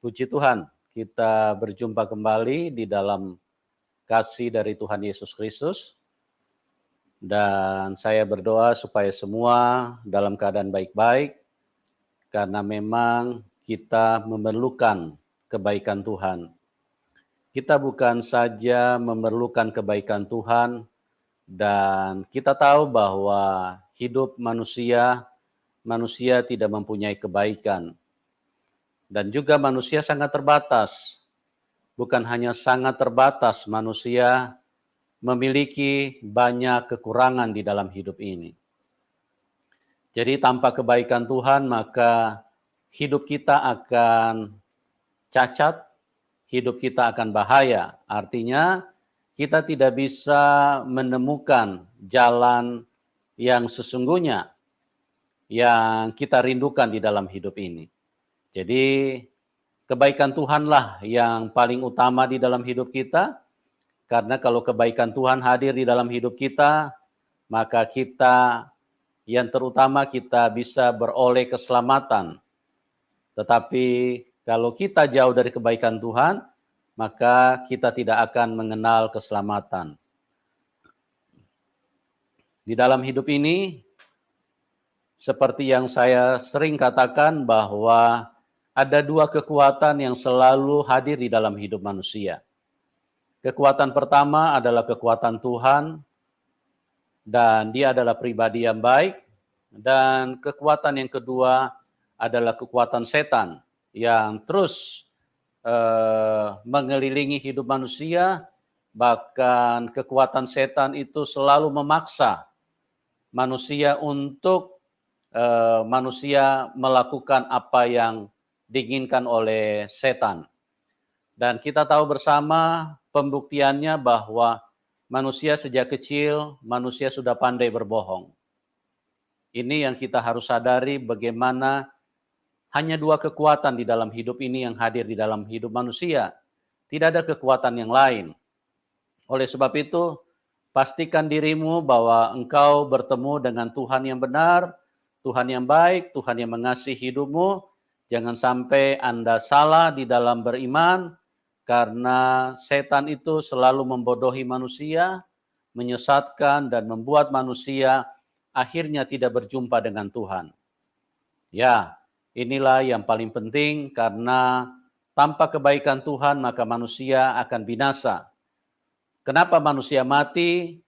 Puji Tuhan, kita berjumpa kembali di dalam kasih dari Tuhan Yesus Kristus. Dan saya berdoa supaya semua dalam keadaan baik-baik, karena memang kita memerlukan kebaikan Tuhan. Kita bukan saja memerlukan kebaikan Tuhan, dan kita tahu bahwa hidup manusia tidak mempunyai kebaikan. Dan juga manusia sangat terbatas. Bukan hanya sangat terbatas, manusia memiliki banyak kekurangan di dalam hidup ini. Jadi tanpa kebaikan Tuhan, maka hidup kita akan cacat, hidup kita akan bahaya. Artinya, kita tidak bisa menemukan jalan yang sesungguhnya yang kita rindukan di dalam hidup ini. Jadi, kebaikan Tuhanlah yang paling utama di dalam hidup kita, karena kalau kebaikan Tuhan hadir di dalam hidup kita, maka kita yang terutama kita bisa beroleh keselamatan. Tetapi kalau kita jauh dari kebaikan Tuhan, maka kita tidak akan mengenal keselamatan. Di dalam hidup ini, seperti yang saya sering katakan bahwa ada dua kekuatan yang selalu hadir di dalam hidup manusia. Kekuatan pertama adalah kekuatan Tuhan, dan dia adalah pribadi yang baik. Dan kekuatan yang kedua adalah kekuatan setan, yang terus mengelilingi hidup manusia. Bahkan kekuatan setan itu selalu memaksa manusia untuk manusia melakukan apa yang diinginkan oleh setan. Dan kita tahu bersama pembuktiannya bahwa manusia sejak kecil, manusia sudah pandai berbohong. Ini yang kita harus sadari, bagaimana hanya dua kekuatan di dalam hidup ini yang hadir di dalam hidup manusia. Tidak ada kekuatan yang lain. Oleh sebab itu, pastikan dirimu bahwa engkau bertemu dengan Tuhan yang benar, Tuhan yang baik, Tuhan yang mengasihi hidupmu. Jangan sampai Anda salah di dalam beriman, karena setan itu selalu membodohi manusia, menyesatkan dan membuat manusia akhirnya tidak berjumpa dengan Tuhan. Ya, inilah yang paling penting, karena tanpa kebaikan Tuhan maka manusia akan binasa. Kenapa manusia mati?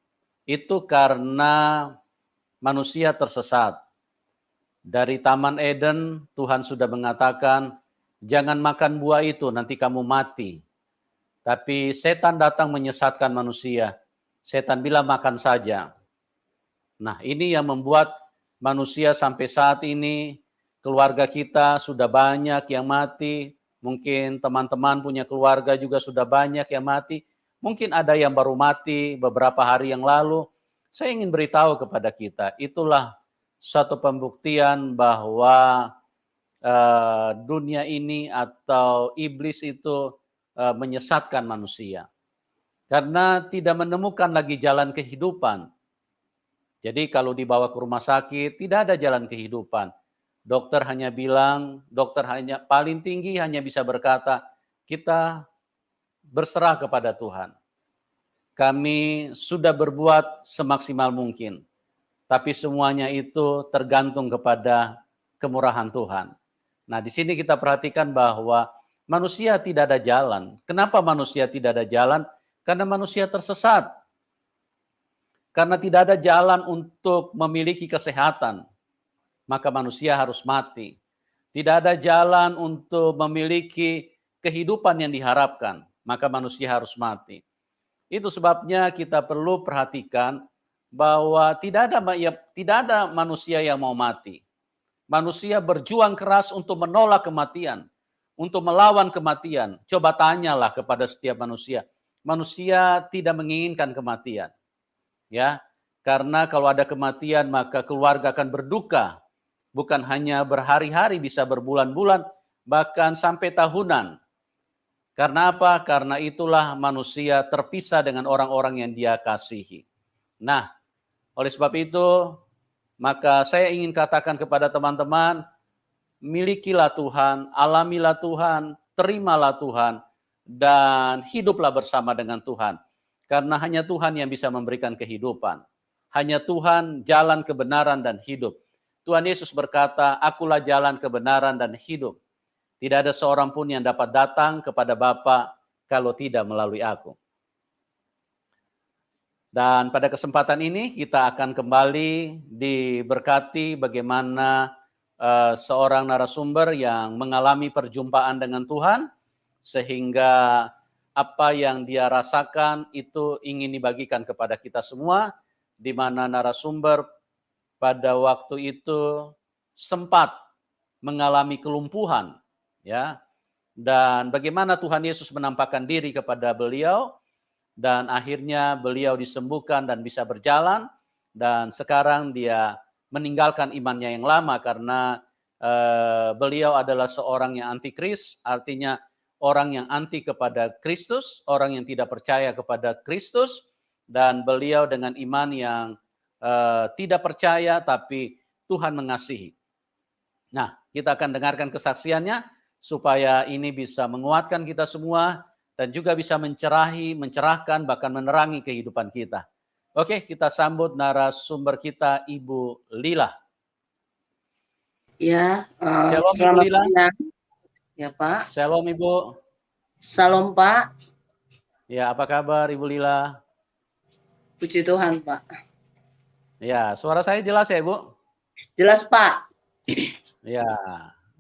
Itu karena manusia tersesat. Dari Taman Eden, Tuhan sudah mengatakan, jangan makan buah itu, nanti kamu mati. Tapi setan datang menyesatkan manusia. Setan bilang makan saja. Nah, ini yang membuat manusia sampai saat ini, keluarga kita sudah banyak yang mati. Mungkin teman-teman punya keluarga juga sudah banyak yang mati. Mungkin ada yang baru mati beberapa hari yang lalu. Saya ingin beritahu kepada kita, itulah satu pembuktian bahwa dunia ini atau iblis itu menyesatkan manusia. Karena tidak menemukan lagi jalan kehidupan. Jadi kalau dibawa ke rumah sakit, tidak ada jalan kehidupan. Dokter hanya paling tinggi hanya bisa berkata, kita berserah kepada Tuhan. Kami sudah berbuat semaksimal mungkin. Tapi semuanya itu tergantung kepada kemurahan Tuhan. Nah, di sini kita perhatikan bahwa manusia tidak ada jalan. Kenapa manusia tidak ada jalan? Karena manusia tersesat. Karena tidak ada jalan untuk memiliki kesehatan, maka manusia harus mati. Tidak ada jalan untuk memiliki kehidupan yang diharapkan, maka manusia harus mati. Itu sebabnya kita perlu perhatikan bahwa tidak ada manusia yang mau mati. Manusia berjuang keras untuk menolak kematian, untuk melawan kematian. Coba tanyalah kepada setiap manusia. Manusia tidak menginginkan kematian. Ya, karena kalau ada kematian maka keluarga akan berduka, bukan hanya berhari-hari, bisa berbulan-bulan, bahkan sampai tahunan. Karena apa? Karena itulah manusia terpisah dengan orang-orang yang dia kasihi. Nah, oleh sebab itu, maka saya ingin katakan kepada teman-teman, milikilah Tuhan, alamilah Tuhan, terimalah Tuhan, dan hiduplah bersama dengan Tuhan. Karena hanya Tuhan yang bisa memberikan kehidupan. Hanya Tuhan jalan kebenaran dan hidup. Tuhan Yesus berkata, akulah jalan kebenaran dan hidup. Tidak ada seorang pun yang dapat datang kepada Bapa kalau tidak melalui aku. Dan pada kesempatan ini kita akan kembali diberkati bagaimana seorang narasumber yang mengalami perjumpaan dengan Tuhan, sehingga apa yang dia rasakan itu ingin dibagikan kepada kita semua, di mana narasumber pada waktu itu sempat mengalami kelumpuhan, ya, dan bagaimana Tuhan Yesus menampakkan diri kepada beliau, dan akhirnya beliau disembuhkan dan bisa berjalan, dan sekarang dia meninggalkan imannya yang lama karena beliau adalah seorang yang antikris, artinya orang yang anti kepada Kristus, orang yang tidak percaya kepada Kristus, dan beliau dengan iman yang tidak percaya tapi Tuhan mengasihi. Nah, kita akan dengarkan kesaksiannya supaya ini bisa menguatkan kita semua dan juga bisa mencerahkan, bahkan menerangi kehidupan kita. Oke, kita sambut narasumber kita, Ibu Lila. Ya, Shalom Ibu selamat Lila. siang. Ya Pak. Shalom Ibu. Salam Pak. Ya, apa kabar Ibu Lila? Puji Tuhan Pak. Ya, suara saya jelas ya Ibu? Jelas Pak. Ya,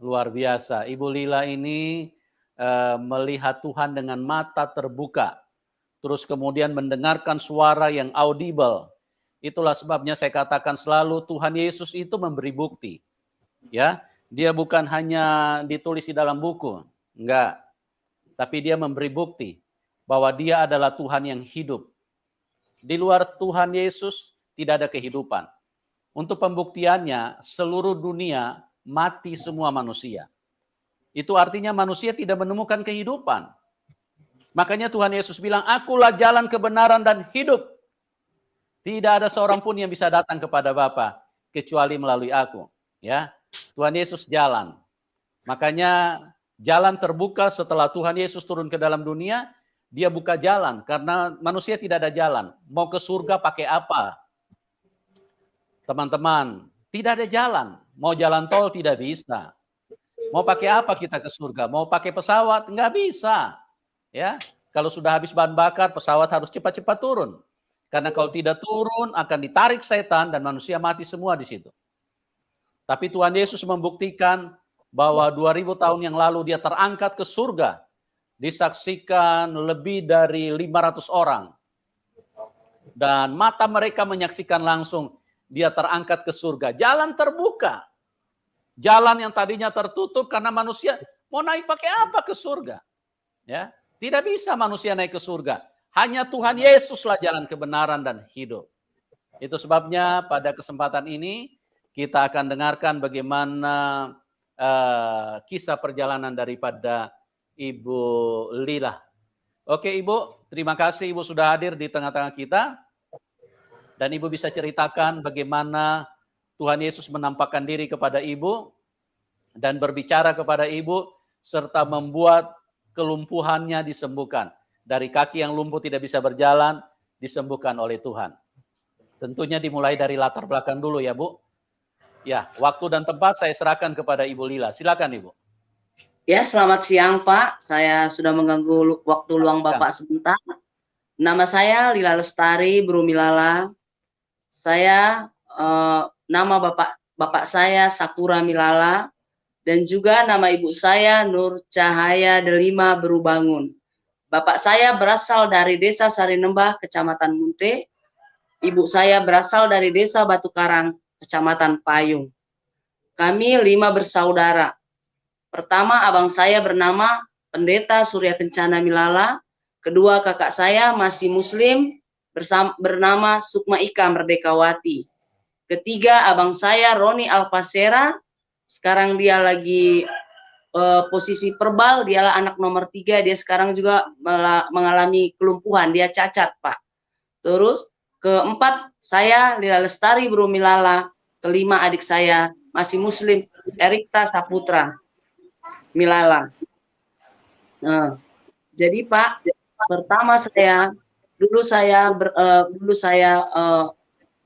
luar biasa. Ibu Lila ini melihat Tuhan dengan mata terbuka. Terus kemudian mendengarkan suara yang audible. Itulah sebabnya saya katakan selalu Tuhan Yesus itu memberi bukti. Ya, dia bukan hanya ditulis di dalam buku, enggak. Tapi dia memberi bukti bahwa dia adalah Tuhan yang hidup. Di luar Tuhan Yesus tidak ada kehidupan. Untuk pembuktiannya, seluruh dunia mati semua manusia. Itu artinya manusia tidak menemukan kehidupan. Makanya Tuhan Yesus bilang, akulah jalan kebenaran dan hidup. Tidak ada seorang pun yang bisa datang kepada Bapa kecuali melalui aku. Ya, Tuhan Yesus jalan. Makanya jalan terbuka setelah Tuhan Yesus turun ke dalam dunia, dia buka jalan karena manusia tidak ada jalan. Mau ke surga pakai apa? Teman-teman, tidak ada jalan. Mau jalan tol tidak bisa. Mau pakai apa kita ke surga? Mau pakai pesawat? Nggak bisa. Ya, kalau sudah habis bahan bakar, pesawat harus cepat-cepat turun. Karena kalau tidak turun akan ditarik setan dan manusia mati semua di situ. Tapi Tuhan Yesus membuktikan bahwa 2000 tahun yang lalu dia terangkat ke surga. Disaksikan lebih dari 500 orang. Dan mata mereka menyaksikan langsung dia terangkat ke surga. Jalan terbuka. Jalan yang tadinya tertutup karena manusia mau naik pakai apa ke surga? Ya, tidak bisa manusia naik ke surga. Hanya Tuhan Yesuslah jalan kebenaran dan hidup. Itu sebabnya pada kesempatan ini kita akan dengarkan bagaimana kisah perjalanan daripada Ibu Lila. Oke Ibu, terima kasih Ibu sudah hadir di tengah-tengah kita. Dan Ibu bisa ceritakan bagaimana Tuhan Yesus menampakkan diri kepada Ibu dan berbicara kepada Ibu serta membuat kelumpuhannya disembuhkan. Dari kaki yang lumpuh tidak bisa berjalan, disembuhkan oleh Tuhan. Tentunya dimulai dari latar belakang dulu ya Bu. Ya, waktu dan tempat saya serahkan kepada Ibu Lila. Silakan Ibu. Ya, selamat siang Pak. Saya sudah mengganggu waktu luang Bapak sebentar. Nama saya Lila Lestari Brumilala. Saya nama bapak saya Sakura Milala dan juga nama ibu saya Nur Cahaya Delima Berubangun. Bapak saya berasal dari Desa Sarinembah, Kecamatan Munte. Ibu saya berasal dari Desa Batu Karang, Kecamatan Payung. Kami 5 bersaudara. Pertama, abang saya bernama Pendeta Surya Kencana Milala. Kedua, kakak saya masih Muslim bernama Sukma Ika Merdekawati. Ketiga, abang saya Roni Alpasera. Sekarang dia lagi posisi perbal, dialah anak nomor 3. Dia sekarang juga mengalami kelumpuhan, dia cacat Pak. Terus keempat, saya Lila Lestari Brumilala. Kelima, adik saya masih Muslim, Erikta Saputra Milala. Nah, jadi Pak, pertama dulu saya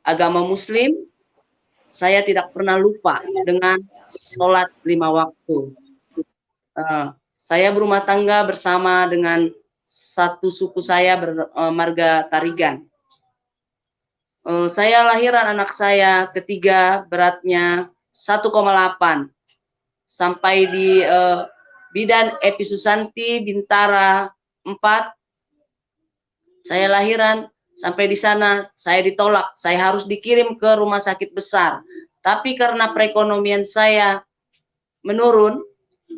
agama Muslim, saya tidak pernah lupa dengan sholat 5 waktu. Saya berumah tangga bersama dengan satu suku saya marga Tarigan. Saya lahiran anak saya ketiga beratnya 1,8 sampai di Bidan Epi Susanti Bintara 4. Saya lahiran sampai di sana saya ditolak, saya harus dikirim ke rumah sakit besar. Tapi karena perekonomian saya menurun,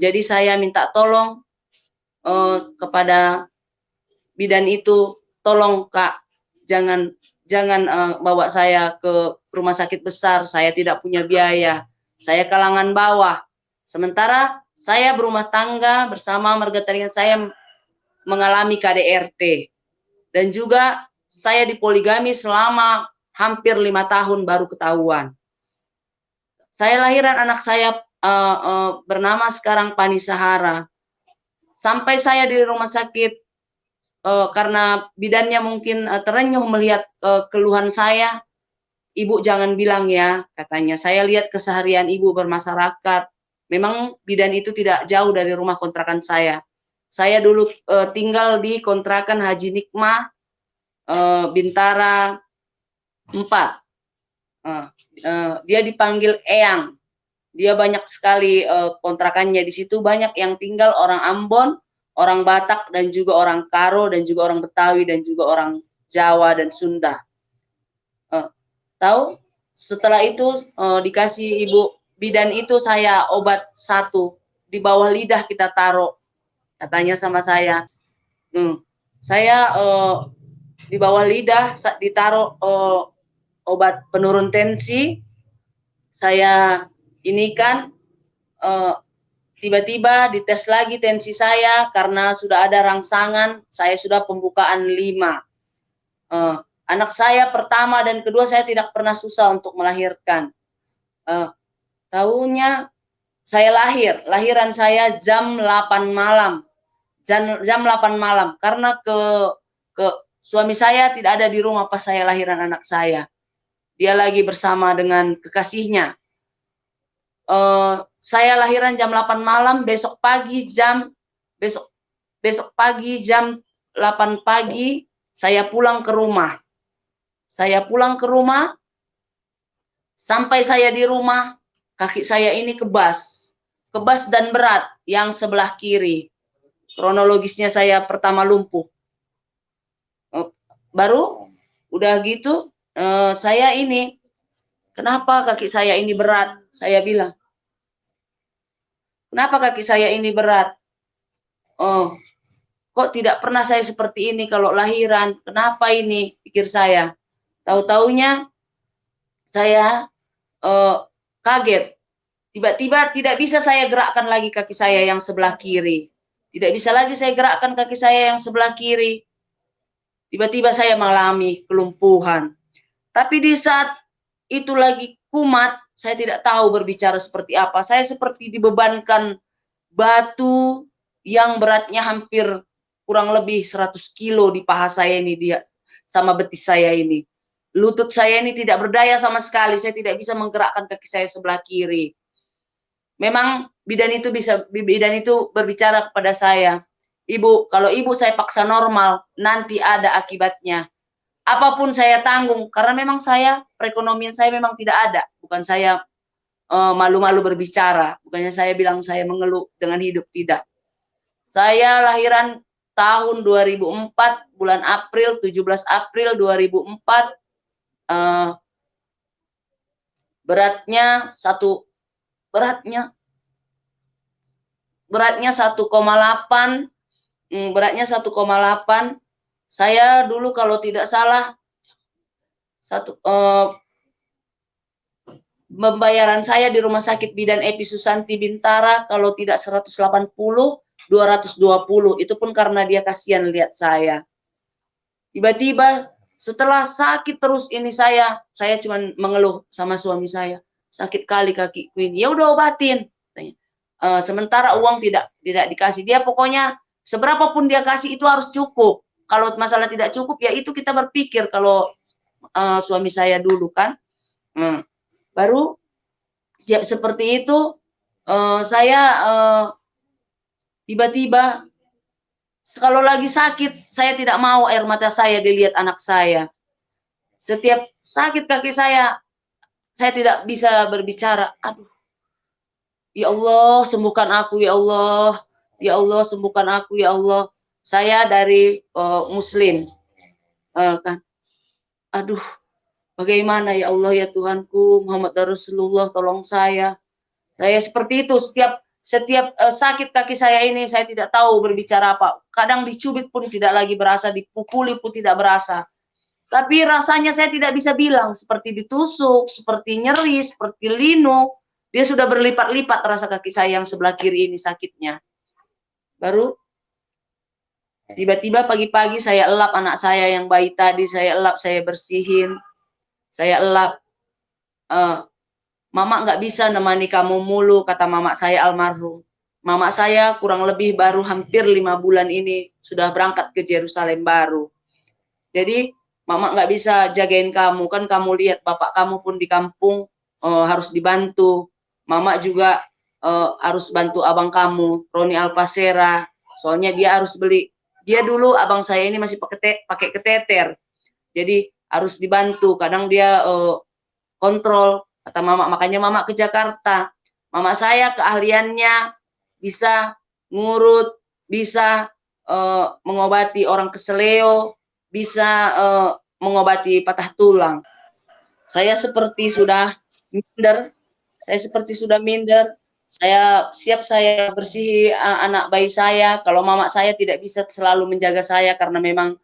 jadi saya minta tolong kepada bidan itu, tolong Kak, jangan bawa saya ke rumah sakit besar, saya tidak punya biaya, saya kalangan bawah. Sementara saya berumah tangga bersama marga Tarigan, saya mengalami KDRT dan juga saya dipoligami selama hampir 5 tahun baru ketahuan. Saya lahiran anak saya bernama sekarang Pani Sahara. Sampai saya di rumah sakit karena bidannya mungkin terenyuh melihat keluhan saya. Ibu jangan bilang ya, katanya. Saya lihat keseharian ibu bermasyarakat. Memang bidan itu tidak jauh dari rumah kontrakan saya. Saya dulu tinggal di kontrakan Haji Nikmah, Bintara 4. Dia dipanggil Eyang. Dia banyak sekali kontrakannya di situ, banyak yang tinggal orang Ambon, orang Batak, dan juga orang Karo, dan juga orang Betawi, dan juga orang Jawa dan Sunda. Tahu? Setelah itu dikasih ibu bidan itu saya obat satu di bawah lidah kita taruh, katanya sama saya. Saya di bawah lidah ditaruh obat penurun tensi. Saya ini kan tiba-tiba dites lagi tensi saya karena sudah ada rangsangan, saya sudah pembukaan 5. Anak saya pertama dan kedua saya tidak pernah susah untuk melahirkan. Tahunya saya lahiran saya jam 8 malam. Jam 8 malam karena ke suami saya tidak ada di rumah pas saya lahiran anak saya. Dia lagi bersama dengan kekasihnya. Saya lahiran jam 8 malam, besok pagi jam 8 pagi saya pulang ke rumah. Sampai saya di rumah, kaki saya ini kebas dan berat yang sebelah kiri. Kronologisnya saya pertama lumpuh. Baru udah gitu saya ini, kenapa kaki saya ini berat? Saya bilang, kenapa kaki saya ini berat? Kok tidak pernah saya seperti ini kalau lahiran? Kenapa ini? Pikir saya. Tahu-taunya saya kaget. Tiba-tiba tidak bisa saya gerakkan lagi kaki saya yang sebelah kiri. Tidak bisa lagi saya gerakkan kaki saya yang sebelah kiri. Tiba-tiba saya mengalami kelumpuhan. Tapi di saat itu lagi kumat, saya tidak tahu berbicara seperti apa. Saya seperti dibebankan batu yang beratnya hampir kurang lebih 100 kilo di paha saya ini, dia sama betis saya ini. Lutut saya ini tidak berdaya sama sekali, saya tidak bisa menggerakkan kaki saya sebelah kiri. Memang bidan itu berbicara kepada saya, Ibu, kalau ibu saya paksa normal, nanti ada akibatnya. Apapun saya tanggung, karena memang perekonomian saya memang tidak ada. Bukan saya malu-malu berbicara, bukannya saya bilang saya mengeluh dengan hidup, tidak. Saya lahiran tahun 2004, bulan April, 17 April 2004, beratnya 1,8, beratnya 1,8. Saya dulu kalau tidak salah pembayaran saya di Rumah Sakit Bidan Epi Susanti Bintara kalau tidak 180, 220. Itu pun karena dia kasihan lihat saya. Tiba-tiba setelah sakit terus ini saya cuma mengeluh sama suami saya, sakit kali kakiku ini. Ya udah obatin. Sementara uang tidak dikasih. Dia pokoknya Seberapapun dia kasih itu harus cukup. Kalau masalah tidak cukup, ya itu kita berpikir kalau suami saya dulu kan. Baru siap seperti itu, saya tiba-tiba kalau lagi sakit, saya tidak mau air mata saya dilihat anak saya. Setiap sakit kaki saya tidak bisa berbicara. Aduh, ya Allah, sembuhkan aku, ya Allah. Ya Allah, sembuhkan aku, ya Allah. Saya dari Muslim. Kan. Aduh, bagaimana ya Allah, ya Tuhanku, Muhammad Rasulullah, tolong saya. Saya seperti itu, setiap sakit kaki saya ini, saya tidak tahu berbicara apa. Kadang dicubit pun tidak lagi berasa, dipukuli pun tidak berasa. Tapi rasanya saya tidak bisa bilang, seperti ditusuk, seperti nyeri, seperti linu. Dia sudah berlipat-lipat rasa kaki saya yang sebelah kiri ini sakitnya. Baru tiba-tiba pagi-pagi saya elap anak saya yang bayi tadi, saya elap, saya bersihin, saya elap. Mama nggak bisa nemani kamu mulu, kata mama saya almarhum. Mama saya kurang lebih baru hampir 5 bulan ini sudah berangkat ke Yerusalem baru. Jadi mama nggak bisa jagain kamu, kan kamu lihat bapak kamu pun di kampung harus dibantu. Mama juga harus bantu abang kamu, Roni Alpasera. Soalnya dia harus beli. Dia dulu abang saya ini masih pakai keteter. Jadi harus dibantu. Kadang dia kontrol, kata mama. Makanya mama ke Jakarta. Mama saya keahliannya bisa ngurut, bisa mengobati orang keseleo, bisa mengobati patah tulang. Saya seperti sudah minder. Saya siap saya bersih anak bayi saya. Kalau mama saya tidak bisa selalu menjaga saya karena memang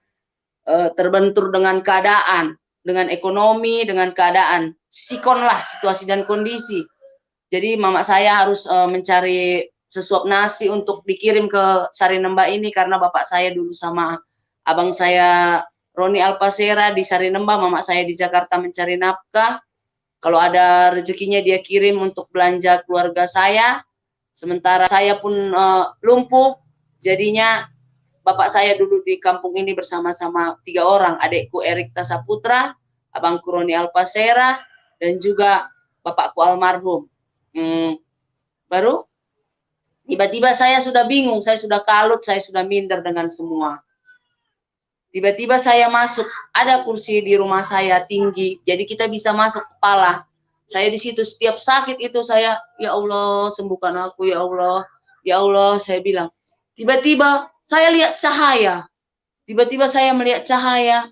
terbentur dengan keadaan, dengan ekonomi, dengan keadaan. Sikon lah situasi dan kondisi. Jadi mama saya harus mencari sesuap nasi untuk dikirim ke Sarinemba ini karena bapak saya dulu sama abang saya Roni Alpasera di Sarinemba, mama saya di Jakarta mencari nafkah. Kalau ada rezekinya dia kirim untuk belanja keluarga saya. Sementara saya pun lumpuh, jadinya bapak saya dulu di kampung ini bersama-sama 3 orang, adikku Erik Tasaputra, abangku Roni Alpasera, dan juga bapakku almarhum. Baru tiba-tiba saya sudah bingung, saya sudah kalut, saya sudah minder dengan semua. Tiba-tiba saya masuk, ada kursi di rumah saya tinggi, jadi kita bisa masuk kepala. Saya di situ setiap sakit itu saya, ya Allah sembuhkan aku, ya Allah saya bilang. Tiba-tiba saya lihat cahaya, tiba-tiba saya melihat cahaya.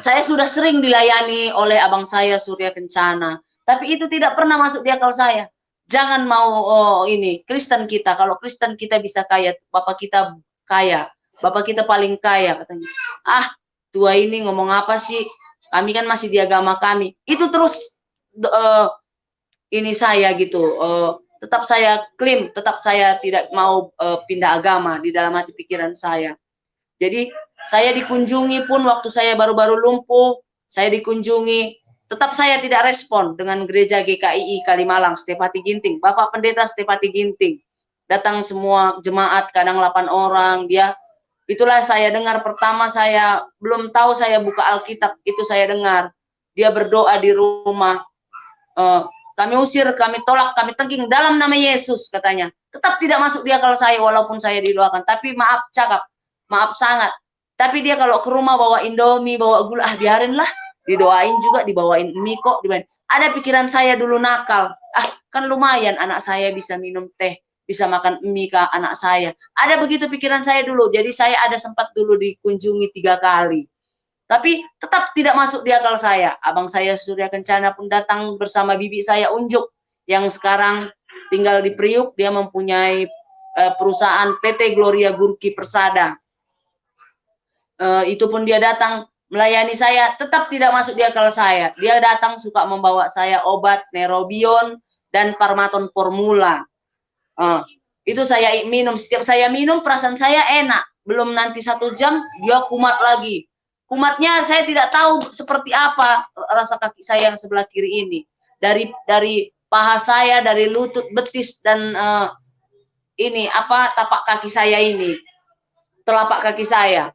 Saya sudah sering dilayani oleh abang saya Surya Kencana, tapi itu tidak pernah masuk di akal saya. Jangan mau ini Kristen kita, kalau Kristen kita bisa kaya, bapak kita kaya. Bapak kita paling kaya katanya. Ah, tua ini ngomong apa sih? Kami kan masih di agama kami. Itu terus ini saya gitu. Tetap saya klaim, tetap saya tidak mau pindah agama di dalam hati pikiran saya. Jadi saya dikunjungi pun waktu saya baru-baru lumpuh, saya dikunjungi, tetap saya tidak respon dengan gereja GKII Kalimalang, Stepati Ginting. Bapak Pendeta Stepati Ginting. Datang semua jemaat, kadang 8 orang, dia. Itulah saya dengar pertama, saya belum tahu saya buka Alkitab, itu saya dengar. Dia berdoa di rumah. Kami usir, kami tolak, kami tengking dalam nama Yesus katanya. Tetap tidak masuk di akal saya walaupun saya didoakan. Tapi maaf cakap, maaf sangat. Tapi dia kalau ke rumah bawa Indomie, bawa gula, biarinlah. Didoain juga, dibawain mie kok. Ada pikiran saya dulu nakal. Kan lumayan anak saya bisa minum teh, bisa makan mie ke anak saya. Ada begitu pikiran saya dulu. Jadi saya ada sempat dulu dikunjungi 3 kali. Tapi tetap tidak masuk di akal saya. Abang saya Surya Kencana pun datang bersama bibi saya Unjuk, yang sekarang tinggal di Priuk. Dia mempunyai perusahaan PT Gloria Gurki Persada. Itu pun dia datang melayani saya, tetap tidak masuk di akal saya. Dia datang suka membawa saya obat Nerobion dan Parmaton Formula. Itu saya minum, setiap saya minum perasaan saya enak, belum nanti 1 jam dia kumat lagi. Kumatnya saya tidak tahu seperti apa rasa kaki saya yang sebelah kiri ini, dari paha saya, dari lutut, betis, dan ini apa tapak kaki saya ini, telapak kaki saya.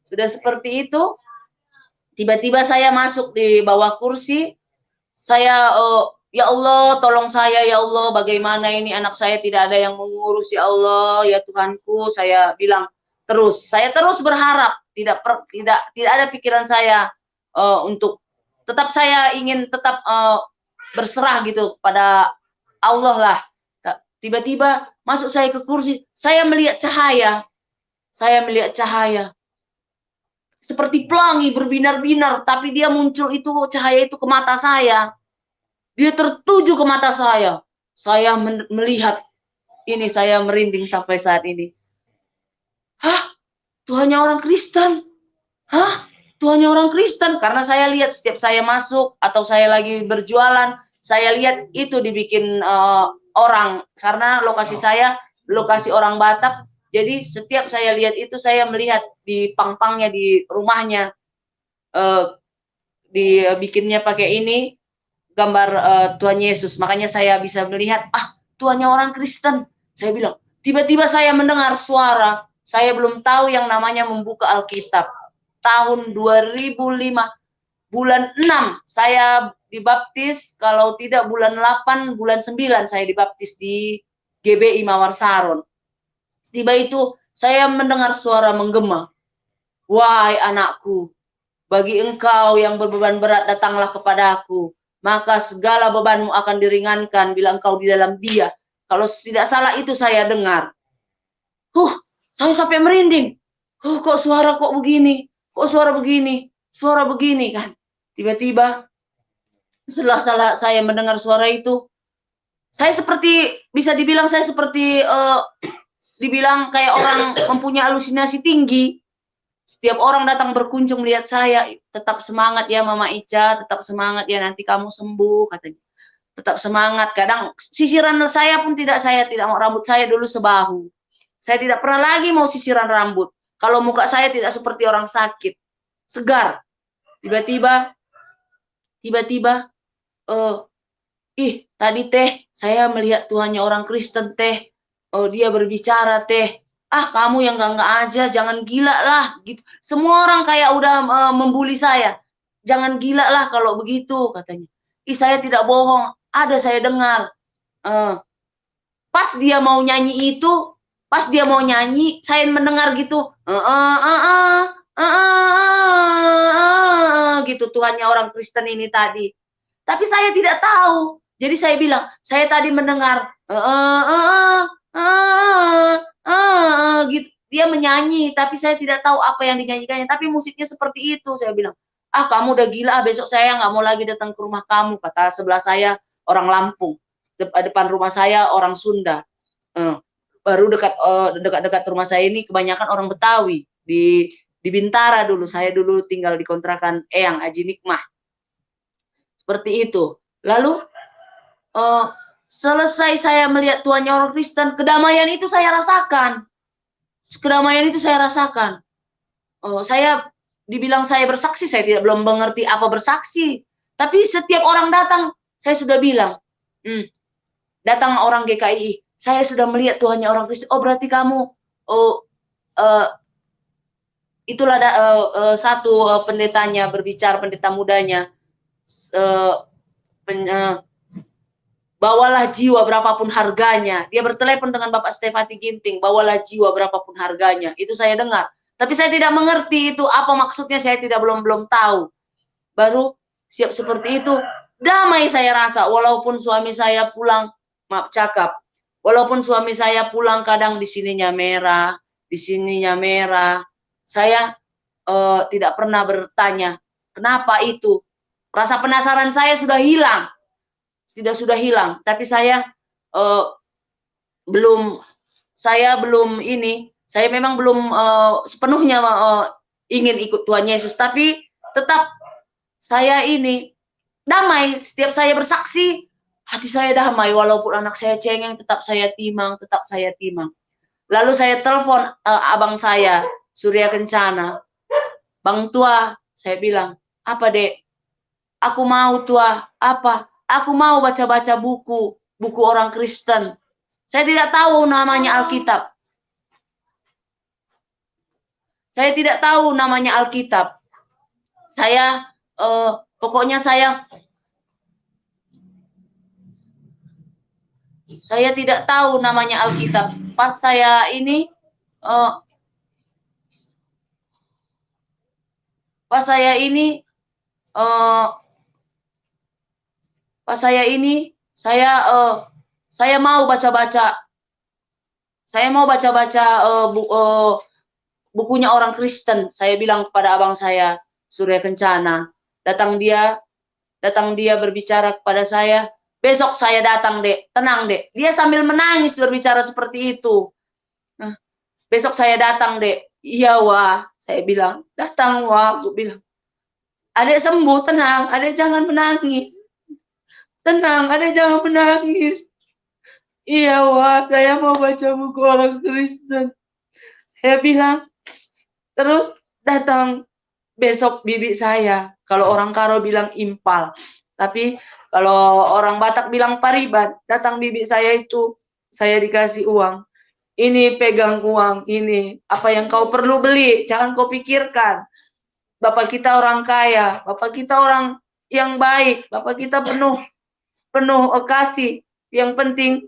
Sudah seperti itu, tiba-tiba saya masuk di bawah kursi. Saya ya Allah, tolong saya ya Allah, bagaimana ini anak saya tidak ada yang mengurus ya Allah, ya Tuhanku. Saya bilang terus, saya terus berharap, tidak ada pikiran saya untuk tetap saya ingin tetap berserah gitu pada Allah lah. Tiba-tiba masuk saya ke kursi, saya melihat cahaya. Saya melihat cahaya seperti pelangi berbinar-binar, tapi dia muncul itu cahaya itu ke mata saya. Dia tertuju ke mata saya. Saya melihat ini, saya merinding sampai saat ini. Hah? Tuhannya orang Kristen? Hah? Tuhannya orang Kristen? Karena saya lihat setiap saya masuk atau saya lagi berjualan, saya lihat itu dibikin orang. Karena lokasi saya lokasi orang Batak. Jadi setiap saya lihat itu saya melihat di pangpangnya di rumahnya dibikinnya pakai ini gambar Tuhan Yesus. Makanya saya bisa melihat Tuhannya orang Kristen. Saya bilang, tiba-tiba saya mendengar suara. Saya belum tahu yang namanya membuka Alkitab. Tahun 2005 bulan 6 saya dibaptis, kalau tidak bulan 8 bulan 9 saya dibaptis di GBI Mawar Saron. Tiba itu saya mendengar suara menggema. Wahai anakku, bagi engkau yang berbeban berat datanglah kepadaku, maka segala bebanmu akan diringankan bila engkau di dalam Dia. Kalau tidak salah itu saya dengar. Saya sampai merinding. Kok suara kok begini? Kok suara begini? Suara begini kan. Tiba-tiba setelah saya mendengar suara itu, saya seperti bisa dibilang saya seperti dibilang kayak orang mempunyai halusinasi tinggi. Setiap orang datang berkunjung lihat saya, tetap semangat ya Mama Ica, tetap semangat ya nanti kamu sembuh katanya. Tetap semangat. Kadang sisiran saya pun saya tidak mau, rambut saya dulu sebahu. Saya tidak pernah lagi mau sisiran rambut. Kalau muka saya tidak seperti orang sakit, segar. Tiba-tiba tadi teh saya melihat Tuhannya orang Kristen teh. Dia berbicara teh. Kamu yang enggak aja, jangan gila lah gitu. Semua orang kayak udah membuli saya. Jangan gila lah kalau begitu katanya. Saya tidak bohong, ada saya dengar. Pas dia mau nyanyi itu, saya mendengar gitu. Gitu Tuhannya orang Kristen ini tadi. Tapi saya tidak tahu. Jadi saya bilang, saya tadi mendengar gitu. Dia menyanyi, tapi saya tidak tahu apa yang dinyanyikannya. Tapi musiknya seperti itu. Saya bilang, kamu udah gila, besok saya nggak mau lagi datang ke rumah kamu. Kata sebelah saya orang Lampung, depan rumah saya orang Sunda. Baru dekat rumah saya ini kebanyakan orang Betawi. Di Bintara dulu, saya dulu tinggal di kontrakan Eyang Aji Nikmah. Seperti itu. Lalu selesai saya melihat Tuhannya orang Kristen, kedamaian itu saya rasakan. Saya dibilang saya bersaksi, saya belum mengerti apa bersaksi. Tapi setiap orang datang, saya sudah bilang, datang orang GKI, saya sudah melihat Tuhannya orang Kristen. Berarti kamu, itulah satu pendetanya berbicara, pendeta mudanya. Bawalah jiwa berapapun harganya. Dia bertelepon dengan Bapak Stefati Ginting, bawalah jiwa berapapun harganya. Itu saya dengar. Tapi saya tidak mengerti itu apa maksudnya, saya belum tahu. Baru siap seperti itu, damai saya rasa. Walaupun suami saya pulang, walaupun suami saya pulang kadang di sininya merah, saya tidak pernah bertanya, kenapa itu? Rasa penasaran saya sudah hilang. Tapi saya memang belum sepenuhnya ingin ikut Tuhan Yesus, tapi tetap saya ini damai. Setiap saya bersaksi, hati saya damai, walaupun anak saya cengeng, tetap saya timang. Lalu saya telepon abang saya, Surya Kencana. Bang Tua, saya bilang, apa dek? Aku mau Tua, apa? Aku mau baca-baca buku orang Kristen. Saya tidak tahu namanya Alkitab. Saya tidak tahu namanya Alkitab. Saya pokoknya saya tidak tahu namanya Alkitab. Pas saya ini saya mau baca-baca. Saya mau baca-baca bukunya orang Kristen. Saya bilang kepada abang saya, Surya Kencana. Datang dia berbicara kepada saya. Besok saya datang, Dek. Tenang, Dek. Dia sambil menangis berbicara seperti itu. Nah, besok saya datang, Dek. Iya, Wah. Saya bilang, datang, Wah. Aku bilang, Adek sembuh, tenang. Adek jangan menangis. Tenang, Adek jangan menangis. Iya, Wah. Saya mau baca buku orang Kristen. Saya bilang, terus datang besok bibi saya. Kalau orang Karo bilang impal. Tapi kalau orang Batak bilang pariban. Datang bibi saya itu, saya dikasih uang. Ini pegang uang, ini. Apa yang kau perlu beli, jangan kau pikirkan. Bapak kita orang kaya, Bapak kita orang yang baik, Bapak kita penuh kasih. Yang penting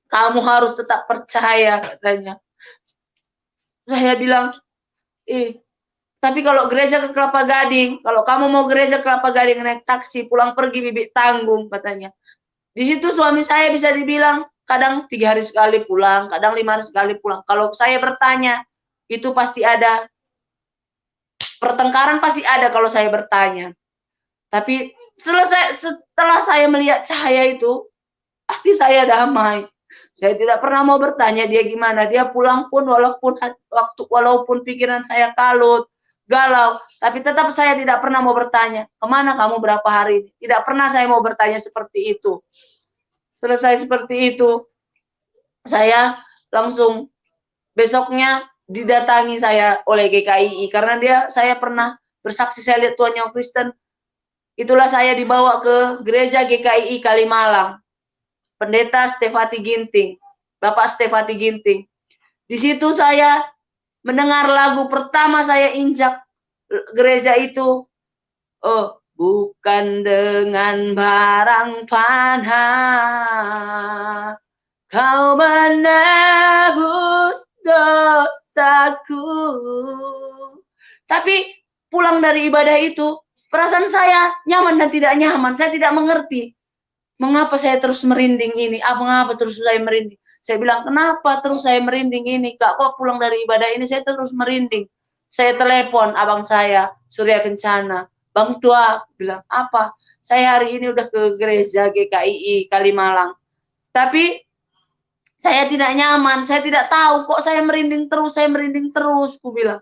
kamu harus tetap percaya, katanya. Saya bilang, tapi kalau gereja ke Kelapa Gading, kalau kamu mau gereja ke Kelapa Gading naik taksi, pulang pergi bibi tanggung, katanya. Di situ suami saya bisa dibilang kadang 3 hari sekali pulang, kadang 5 hari sekali pulang. Kalau saya bertanya, itu pasti ada pertengkaran, pasti ada kalau saya bertanya. Tapi setelah saya melihat cahaya itu, hati saya damai. Saya tidak pernah mau bertanya dia gimana. Dia pulang pun walaupun pikiran saya kalut, galau, tapi tetap saya tidak pernah mau bertanya, kemana kamu berapa hari ini? Tidak pernah saya mau bertanya seperti itu. Selesai seperti itu, saya langsung besoknya didatangi saya oleh GKII karena saya pernah bersaksi, saya lihat Tuhan Yang Kristen. Itulah saya dibawa ke gereja GKII Kalimalang. Pendeta Stefati Ginting, Bapak Stefati Ginting. Di situ saya mendengar lagu pertama saya injak gereja itu. Bukan dengan barang panah kau menebus dosaku. Tapi pulang dari ibadah itu, perasaan saya nyaman dan tidak nyaman. Saya tidak mengerti. Mengapa saya terus merinding ini? Mengapa terus saya merinding? Saya bilang, kenapa terus saya merinding ini? Kak, kok pulang dari ibadah ini saya terus merinding? Saya telepon abang saya, Surya Kencana. Bang Tua, bilang, apa? Saya hari ini udah ke gereja GKII Kalimalang. Tapi saya tidak nyaman, saya tidak tahu kok saya merinding terus, ku bilang.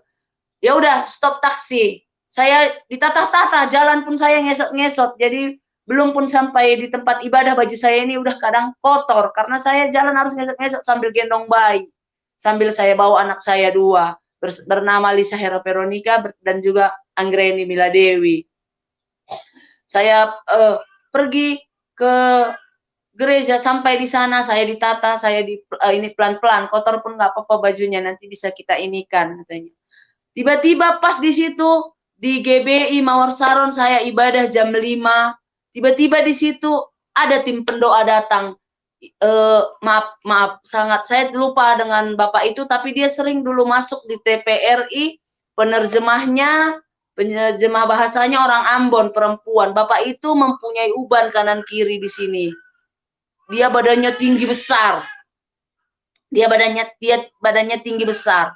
Ya udah, stop taksi. Saya ditatah-tatah, jalan pun saya ngesot-ngesot. Jadi belum pun sampai di tempat ibadah, baju saya ini udah kadang kotor karena saya jalan harus ngesot-ngesot sambil gendong bayi. Sambil saya bawa anak saya 2, bernama Lisa Hera Veronica dan juga Anggreni Miladewi. Saya pergi ke gereja, sampai di sana saya ditata, saya ini pelan-pelan, kotor pun nggak apa-apa bajunya, nanti bisa kita inikan, katanya. Tiba-tiba pas di situ di GBI Mawar Saron saya ibadah jam 5. Tiba-tiba di situ ada tim pendoa datang. Maaf, sangat saya lupa dengan Bapak itu, tapi dia sering dulu masuk di TPRI, penerjemah bahasanya orang Ambon, perempuan. Bapak itu mempunyai uban kanan kiri di sini. Dia badannya tinggi besar. Dia badannya tinggi besar.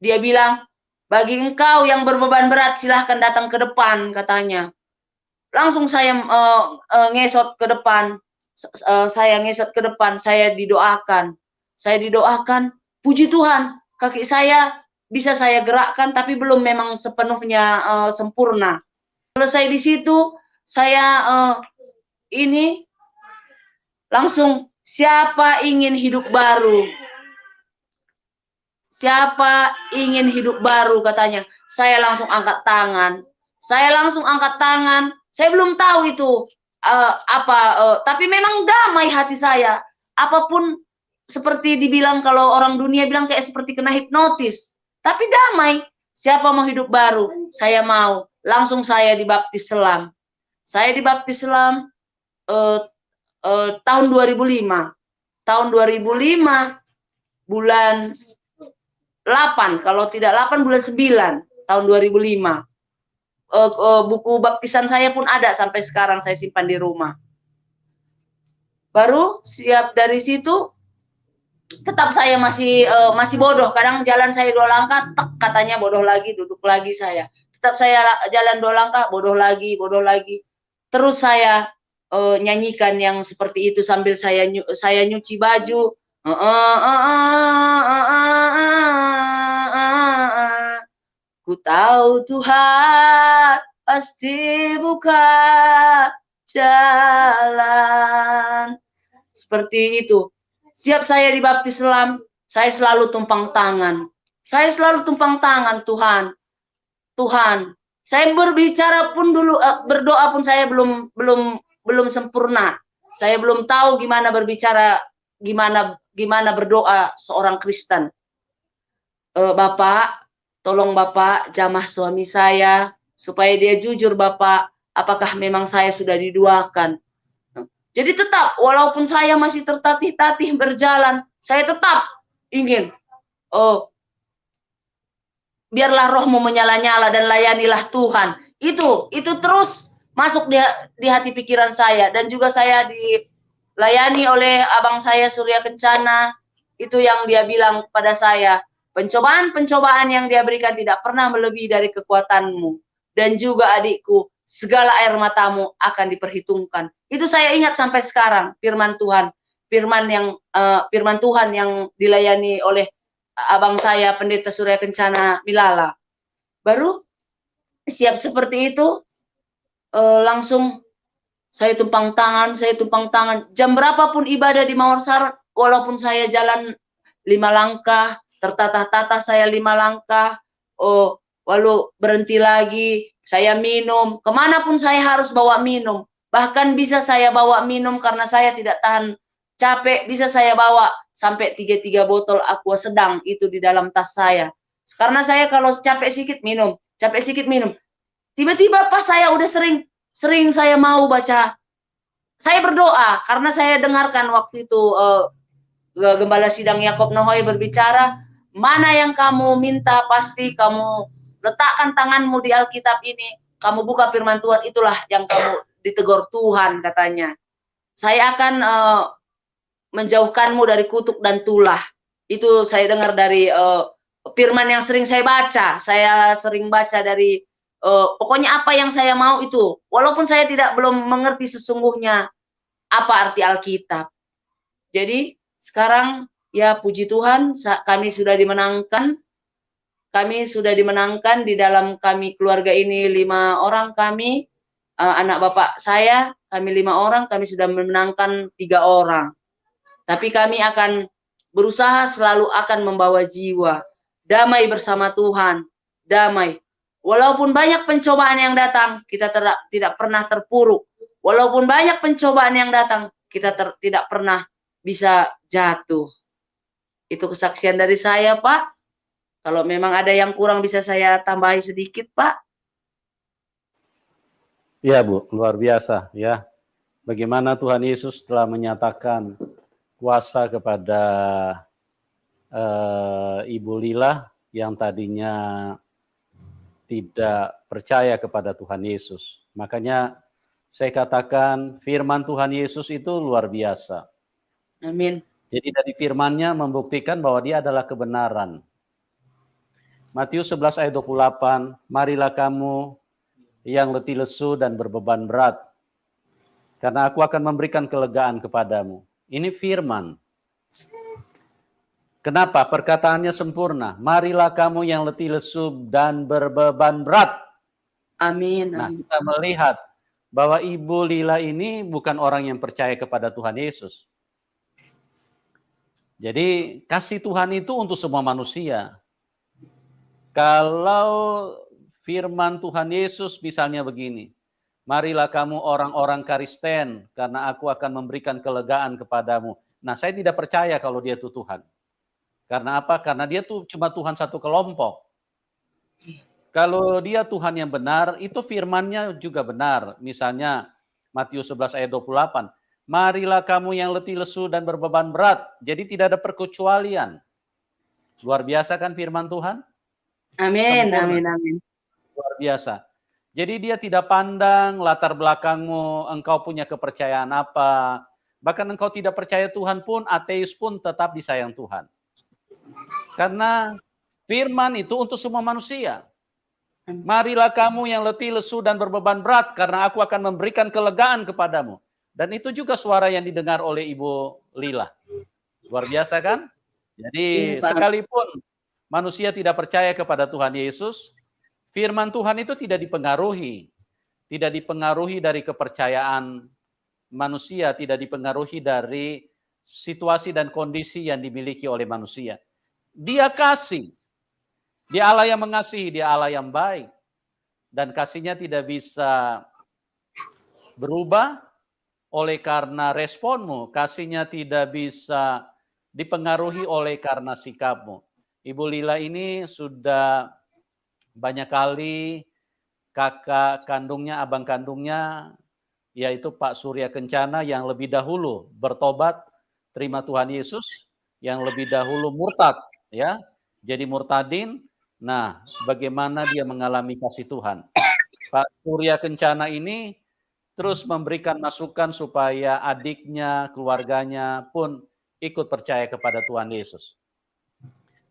Dia bilang, bagi engkau yang berbeban berat silahkan datang ke depan, katanya. Langsung saya ngesot ke depan. Saya didoakan. Puji Tuhan, kaki saya bisa saya gerakkan, tapi belum memang sepenuhnya sempurna. Selesai di situ, saya ini langsung, siapa ingin hidup baru? Siapa ingin hidup baru, katanya. Saya langsung angkat tangan. Saya belum tahu itu tapi memang damai hati saya. Apapun seperti dibilang kalau orang dunia bilang kayak seperti kena hipnotis. Tapi damai. Siapa mau hidup baru? Saya mau. Langsung saya dibaptis selam. Saya dibaptis selam tahun 2005. Tahun 2005 bulan 8, kalau tidak 8 bulan 9 tahun 2005. Buku baptisan saya pun ada sampai sekarang, saya simpan di rumah. Baru siap dari situ, tetap saya masih bodoh. Kadang jalan saya 2 langkah, tek, katanya bodoh lagi, duduk lagi saya. Tetap saya jalan 2 langkah, bodoh lagi, bodoh lagi. Terus saya nyanyikan yang seperti itu sambil saya nyuci baju. Ku tahu Tuhan pasti buka jalan. Seperti itu. Setiap saya dibaptis selam, saya selalu tumpang tangan. Saya selalu tumpang tangan, Tuhan. Tuhan, saya berbicara pun dulu, berdoa pun saya belum sempurna. Saya belum tahu gimana berbicara, gimana berdoa seorang Kristen. Bapak, tolong Bapak jamah suami saya supaya dia jujur, Bapak. Apakah memang saya sudah diduakan? Jadi tetap, walaupun saya masih tertatih-tatih berjalan, saya tetap ingin, biarlah rohmu menyala-nyala dan layanilah Tuhan. Itu terus masuk di hati pikiran saya. Dan juga saya dilayani oleh abang saya Surya Kencana. Itu yang dia bilang pada saya, pencobaan-pencobaan yang dia berikan tidak pernah melebihi dari kekuatanmu. Dan juga adikku, segala air matamu akan diperhitungkan. Itu saya ingat sampai sekarang, firman Tuhan. Firman Tuhan yang dilayani oleh abang saya Pendeta Surya Kencana Milala. Baru siap seperti itu, langsung saya tumpang tangan. Jam berapapun ibadah di Mawarsara, walaupun saya jalan 5 langkah, tertatah-tatah saya 5 langkah, lalu berhenti lagi, saya minum. Kemanapun saya harus bawa minum. Bahkan bisa saya bawa minum karena saya tidak tahan capek, bisa saya bawa sampai 3 botol aqua sedang itu di dalam tas saya. Karena saya kalau capek sedikit minum. Tiba-tiba pas saya udah sering saya mau baca, saya berdoa karena saya dengarkan waktu itu Gembala Sidang Yakob Nohoy berbicara, mana yang kamu minta pasti kamu letakkan tanganmu di Alkitab ini, kamu buka firman Tuhan, itulah yang kamu ditegur Tuhan katanya. Saya akan menjauhkanmu dari kutuk dan tulah. Itu saya dengar dari firman yang sering saya baca. Saya sering baca dari pokoknya apa yang saya mau itu. Walaupun saya belum mengerti sesungguhnya apa arti Alkitab. Jadi sekarang ya puji Tuhan, kami sudah dimenangkan. Kami sudah dimenangkan di dalam kami keluarga ini 5 orang kami. Anak bapak saya, kami 5 orang, kami sudah memenangkan 3 orang. Tapi kami akan berusaha selalu akan membawa jiwa damai bersama Tuhan, damai. Walaupun banyak pencobaan yang datang, kita tidak pernah terpuruk. Walaupun banyak pencobaan yang datang, kita tidak pernah bisa jatuh. Itu kesaksian dari saya, Pak. Kalau memang ada yang kurang bisa saya tambahi sedikit, Pak. Ya, Bu, luar biasa ya. Bagaimana Tuhan Yesus telah menyatakan kuasa kepada Ibu Lila yang tadinya tidak percaya kepada Tuhan Yesus. Makanya saya katakan firman Tuhan Yesus itu luar biasa. Amin. Jadi dari firman-Nya membuktikan bahwa dia adalah kebenaran. Matius 11 ayat 28, marilah kamu yang letih lesu dan berbeban berat, karena aku akan memberikan kelegaan kepadamu. Ini firman. Kenapa? Perkataannya sempurna. Marilah kamu yang letih lesu dan berbeban berat. Amin. Nah, kita melihat bahwa Ibu Lila ini bukan orang yang percaya kepada Tuhan Yesus. Jadi kasih Tuhan itu untuk semua manusia. Kalau firman Tuhan Yesus misalnya begini, marilah kamu orang-orang Kristen, karena aku akan memberikan kelegaan kepadamu. Nah, saya tidak percaya kalau dia itu Tuhan. Karena apa? Karena dia tuh cuma Tuhan satu kelompok. Kalau dia Tuhan yang benar, itu firman-Nya juga benar. Misalnya Matius 11 ayat 28. Marilah kamu yang letih lesu dan berbeban berat. Jadi tidak ada perkecualian. Luar biasa kan firman Tuhan? Amin, Sempurna. amin, amin. Luar biasa. Jadi dia tidak pandang latar belakangmu, engkau punya kepercayaan apa. Bahkan engkau tidak percaya Tuhan pun, ateis pun tetap disayang Tuhan. Karena firman itu untuk semua manusia. Marilah kamu yang letih, lesu, dan berbeban berat, karena aku akan memberikan kelegaan kepadamu. Dan itu juga suara yang didengar oleh Ibu Lila. Luar biasa kan? Jadi sekalipun manusia tidak percaya kepada Tuhan Yesus, firman Tuhan itu tidak dipengaruhi. Tidak dipengaruhi dari kepercayaan manusia, tidak dipengaruhi dari situasi dan kondisi yang dimiliki oleh manusia. Dia kasih. Dia Allah yang mengasihi, dia Allah yang baik. Dan kasihnya tidak bisa berubah oleh karena responmu. Kasihnya tidak bisa dipengaruhi oleh karena sikapmu. Ibu Lila ini sudah banyak kali kakak kandungnya, abang kandungnya, yaitu Pak Surya Kencana yang lebih dahulu bertobat, terima Tuhan Yesus, yang lebih dahulu murtad, ya, jadi murtadin. Nah, bagaimana dia mengalami kasih Tuhan? Pak Surya Kencana ini terus memberikan masukan supaya adiknya, keluarganya pun ikut percaya kepada Tuhan Yesus.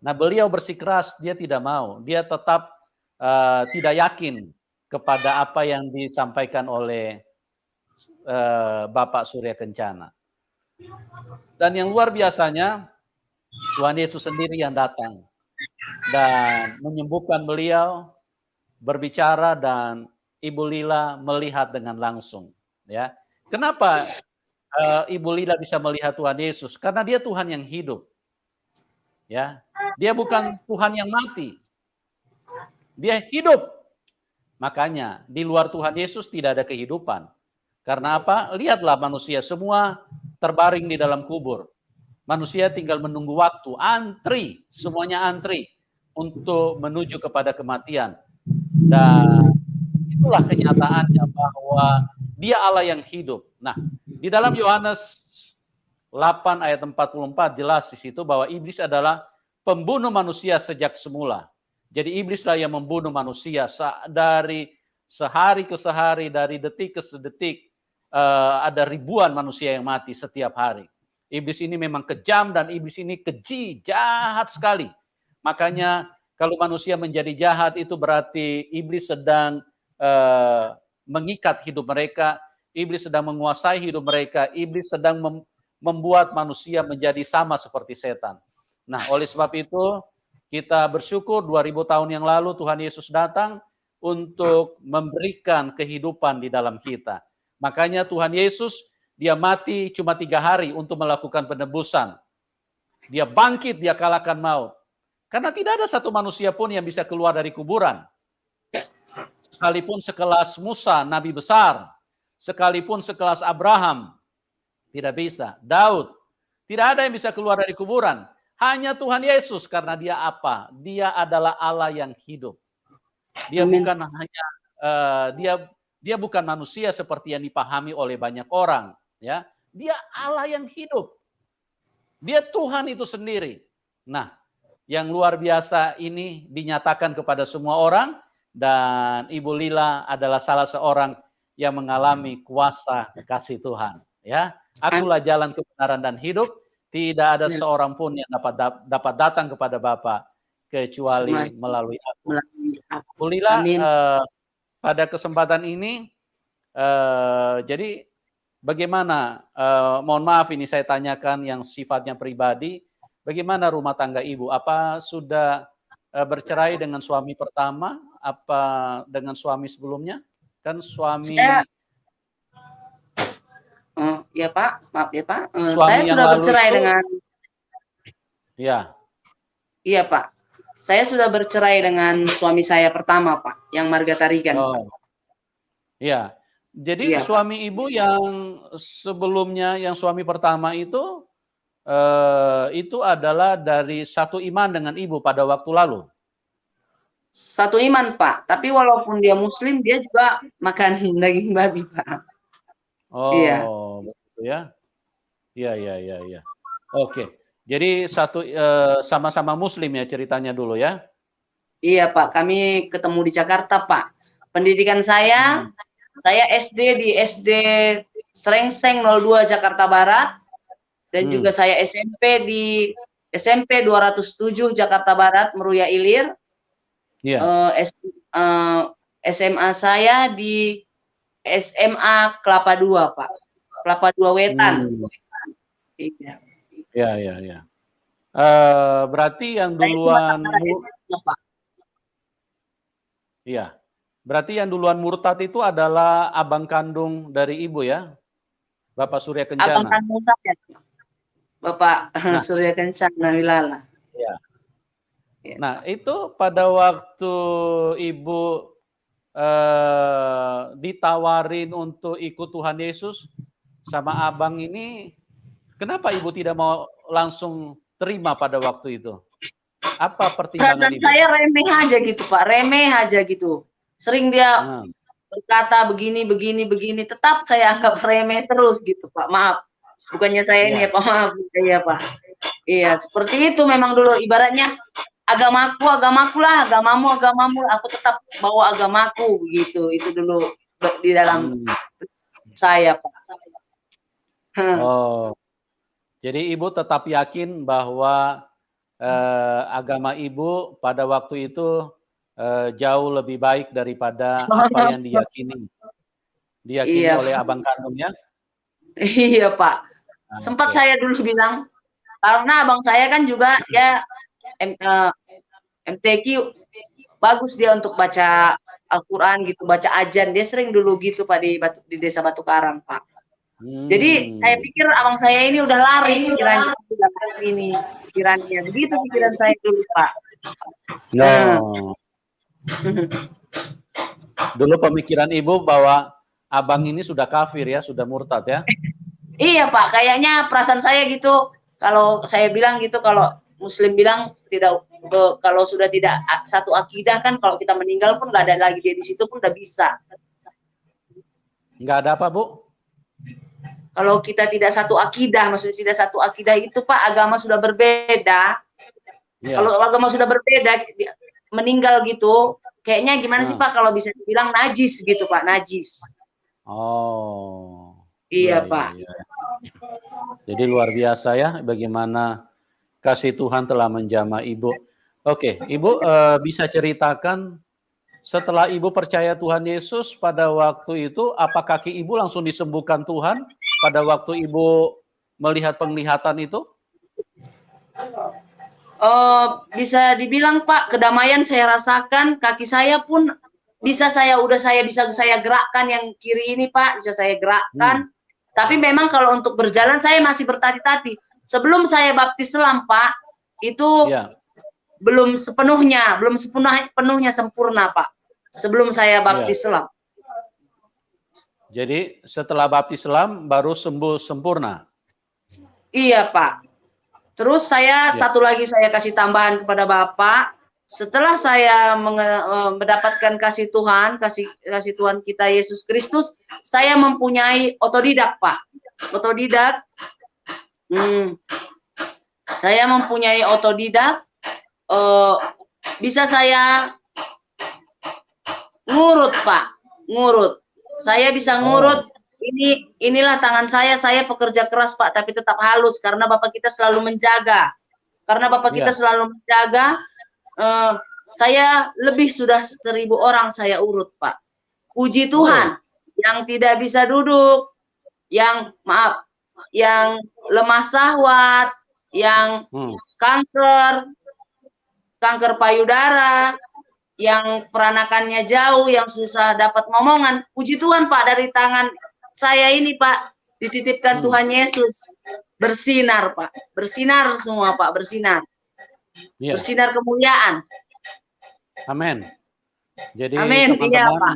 Nah, beliau bersikeras, dia tidak mau, dia tetap tidak yakin kepada apa yang disampaikan oleh Bapak Surya Kencana. Dan yang luar biasanya, Tuhan Yesus sendiri yang datang dan menyembuhkan beliau, berbicara, dan Ibu Lila melihat dengan langsung. Ya, kenapa Ibu Lila bisa melihat Tuhan Yesus? Karena dia Tuhan yang hidup. Ya, dia bukan Tuhan yang mati. Dia hidup. Makanya di luar Tuhan Yesus tidak ada kehidupan. Karena apa? Lihatlah manusia semua terbaring di dalam kubur. Manusia tinggal menunggu waktu, antri, semuanya antri untuk menuju kepada kematian. Dan itulah kenyataannya bahwa dia Allah yang hidup. Nah, di dalam Yohanes 8 ayat 44 jelas di situ bahwa iblis adalah pembunuh manusia sejak semula. Jadi iblislah yang membunuh manusia dari sehari ke sehari, dari detik ke sedetik. Ada ribuan manusia yang mati setiap hari. Iblis ini memang kejam dan iblis ini keji, jahat sekali. Makanya kalau manusia menjadi jahat itu berarti iblis sedang mengikat hidup mereka, iblis sedang menguasai hidup mereka, iblis sedang membuat manusia menjadi sama seperti setan. Nah, oleh sebab itu kita bersyukur 2000 tahun yang lalu Tuhan Yesus datang untuk memberikan kehidupan di dalam kita. Makanya Tuhan Yesus, dia mati cuma 3 hari untuk melakukan penebusan. Dia bangkit, dia kalahkan maut. Karena tidak ada satu manusia pun yang bisa keluar dari kuburan. Sekalipun sekelas Musa, nabi besar. Sekalipun sekelas Abraham, tidak bisa. Daud, tidak ada yang bisa keluar dari kuburan. Hanya Tuhan Yesus, karena dia apa? Dia adalah Allah yang hidup. Dia bukan hanya dia bukan manusia seperti yang dipahami oleh banyak orang, ya. Dia Allah yang hidup. Dia Tuhan itu sendiri. Nah, yang luar biasa ini dinyatakan kepada semua orang, dan Ibu Lila adalah salah seorang yang mengalami kuasa kasih Tuhan, ya. Akulah jalan kebenaran dan hidup, tidak ada seorang pun yang dapat datang kepada Bapa kecuali melalui aku. Ibu Lila, pada kesempatan ini, jadi bagaimana, mohon maaf ini saya tanyakan yang sifatnya pribadi, bagaimana rumah tangga Ibu? Apa sudah bercerai dengan suami pertama? Apa dengan suami sebelumnya? Kan suami... Ya Pak, maaf ya Pak. Saya sudah bercerai dengan... Ya. Iya Pak. Saya sudah bercerai dengan suami saya pertama Pak, yang Marga Tarigan. Oh. Ya. Jadi suami Ibu yang sebelumnya, yang suami pertama itu itu adalah dari satu iman dengan ibu pada waktu lalu. Satu iman, Pak. Tapi walaupun dia Muslim, dia juga makan daging babi, Pak. Iya. Oh, begitu ya. Iya, iya, iya, iya. Oke. Jadi sama-sama Muslim ya ceritanya dulu ya. Iya, Pak. Kami ketemu di Jakarta, Pak. Pendidikan saya SD di SD Srengseng 02 Jakarta Barat, dan juga saya SMP di SMP 207 Jakarta Barat, Meruya Ilir. Iya. SMA saya di SMA Kelapa II, Pak. Kelapa II Wetan. Iya. Ya, ya, ya. Berarti yang duluan, iya. Berarti yang duluan murtad itu adalah abang kandung dari ibu ya, Bapak Surya Kencana. Abang kandung saya, Bapak Surya Kencana Wilala. Ya. Nah, itu pada waktu ibu ditawarin untuk ikut Tuhan Yesus sama abang ini, kenapa ibu tidak mau langsung terima pada waktu itu? Apa pertimbangan ibu? Saya remeh aja gitu, Pak. Remeh aja gitu. Sering dia berkata begini, tetap saya anggap remeh terus gitu, Pak. Maaf. Bukannya saya ini ya, Pak. Maaf. Iya, Pak. Iya, seperti itu memang dulu. Ibaratnya agamaku lah, agamamu. Aku tetap bawa agamaku gitu. Itu dulu di dalam saya, Pak. Oh, jadi ibu tetap yakin bahwa agama ibu pada waktu itu jauh lebih baik daripada apa yang diyakini oleh abang kandungnya? Iya, Pak. Sempat saya dulu bilang, karena abang saya kan juga ya MTQ, bagus dia untuk baca Al-Quran gitu, baca ajan. Dia sering dulu gitu, Pak, di Desa Batu Karang, Pak. Jadi saya pikir abang saya ini udah lari pikirannya. Begitu pikiran saya dulu, Pak. Dulu pemikiran ibu bahwa abang ini sudah kafir ya, sudah murtad ya? Iya, Pak, kayaknya perasaan saya gitu. Kalau saya bilang gitu, kalau Muslim bilang tidak, kalau sudah tidak satu akidah kan, kalau kita meninggal pun nggak ada lagi dia di situ pun udah bisa. Nggak ada apa, Bu? Kalau kita tidak satu akidah, maksudnya tidak satu akidah itu, Pak, agama sudah berbeda. Ya. Kalau agama sudah berbeda, meninggal gitu, kayaknya gimana sih, Pak, kalau bisa dibilang najis gitu, Pak, najis. Oh. Iya, Pak. Iya. Jadi luar biasa ya bagaimana kasih Tuhan telah menjamah ibu. Oke, ibu bisa ceritakan setelah ibu percaya Tuhan Yesus pada waktu itu, apa kaki ibu langsung disembuhkan Tuhan pada waktu ibu melihat penglihatan itu? Bisa dibilang, Pak, kedamaian saya rasakan, kaki saya pun bisa saya gerakkan, yang kiri ini, Pak, bisa saya gerakkan. Tapi memang kalau untuk berjalan saya masih bertati-tati. Sebelum saya baptis selam, Pak, itu belum sepenuhnya sempurna, Pak. Sebelum saya baptis selam. Jadi setelah baptis selam baru sembuh sempurna. Iya, Pak. Terus saya satu lagi saya kasih tambahan kepada Bapak. Setelah saya mendapatkan kasih Tuhan kita Yesus Kristus, saya mempunyai otodidak, Pak. Otodidak. Saya mempunyai otodidak. Bisa saya ngurut, Pak. Ngurut. Saya bisa ngurut. Inilah tangan saya pekerja keras, Pak, tapi tetap halus karena Bapak kita selalu menjaga. Saya lebih sudah 1000 orang saya urut, Pak. Puji Tuhan, yang tidak bisa duduk, yang lemah syahwat, yang kanker payudara, yang peranakannya jauh, yang susah dapat momongan. Puji Tuhan, Pak, dari tangan saya ini, Pak, dititipkan Tuhan Yesus. Bersinar, Pak. Bersinar semua, Pak. Bersinar. Bersinar kemuliaan. Amin. Jadi teman-teman,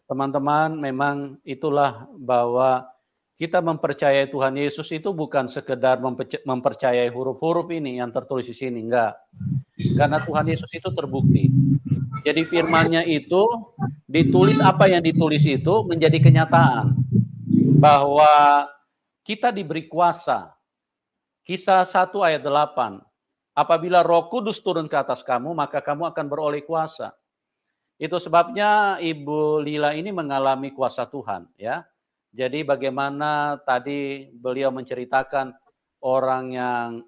teman-teman memang itulah bahwa kita mempercayai Tuhan Yesus itu bukan sekedar mempercayai huruf-huruf ini yang tertulis di sini, enggak. Karena Tuhan Yesus itu terbukti. Jadi firman-Nya itu ditulis, apa yang ditulis itu menjadi kenyataan bahwa kita diberi kuasa. Kisah 1 ayat 8. Apabila Roh Kudus turun ke atas kamu, maka kamu akan beroleh kuasa. Itu sebabnya Ibu Lila ini mengalami kuasa Tuhan, ya. Jadi bagaimana tadi beliau menceritakan orang yang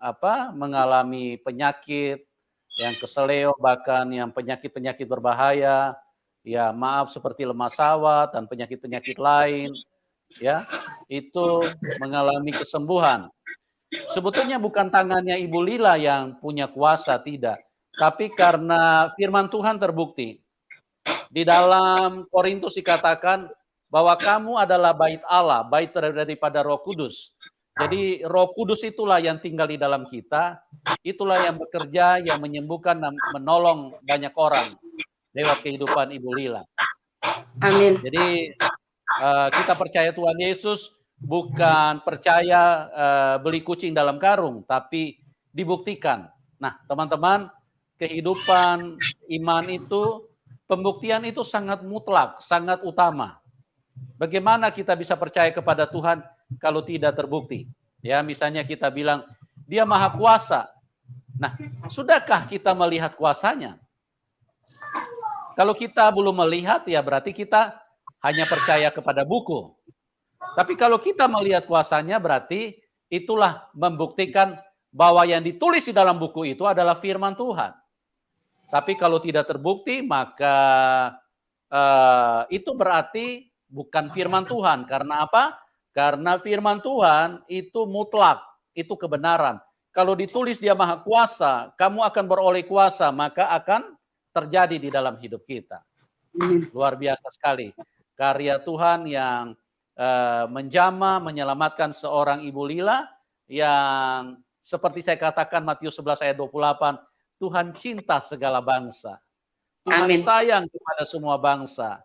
mengalami penyakit, yang keseleo, bahkan yang penyakit-penyakit berbahaya, ya maaf seperti lemah sawat dan penyakit-penyakit lain, ya, itu mengalami kesembuhan. Sebetulnya bukan tangannya Ibu Lila yang punya kuasa, tidak. Tapi karena firman Tuhan terbukti. Di dalam Korintus dikatakan bahwa kamu adalah bait Allah, bait daripada Roh Kudus. Jadi Roh Kudus itulah yang tinggal di dalam kita, itulah yang bekerja, yang menyembuhkan dan menolong banyak orang lewat kehidupan Ibu Lila. Amin. Jadi kita percaya Tuhan Yesus bukan percaya beli kucing dalam karung, tapi dibuktikan. Nah, teman-teman, kehidupan iman itu, pembuktian itu sangat mutlak, sangat utama. Bagaimana kita bisa percaya kepada Tuhan kalau tidak terbukti? Ya, misalnya kita bilang, dia maha kuasa. Nah, sudahkah kita melihat kuasanya? Kalau kita belum melihat, ya berarti kita hanya percaya kepada buku. Tapi kalau kita melihat kuasanya, berarti itulah membuktikan bahwa yang ditulis di dalam buku itu adalah firman Tuhan. Tapi kalau tidak terbukti, maka itu berarti bukan firman Tuhan. Karena apa? Karena firman Tuhan itu mutlak, itu kebenaran. Kalau ditulis dia maha kuasa, kamu akan beroleh kuasa, maka akan terjadi di dalam hidup kita. Luar biasa sekali. Karya Tuhan yang menjamah, menyelamatkan seorang Ibu Lila, yang seperti saya katakan Matius 11 ayat 28, Tuhan cinta segala bangsa. Tuhan Amin. sayang kepada semua bangsa.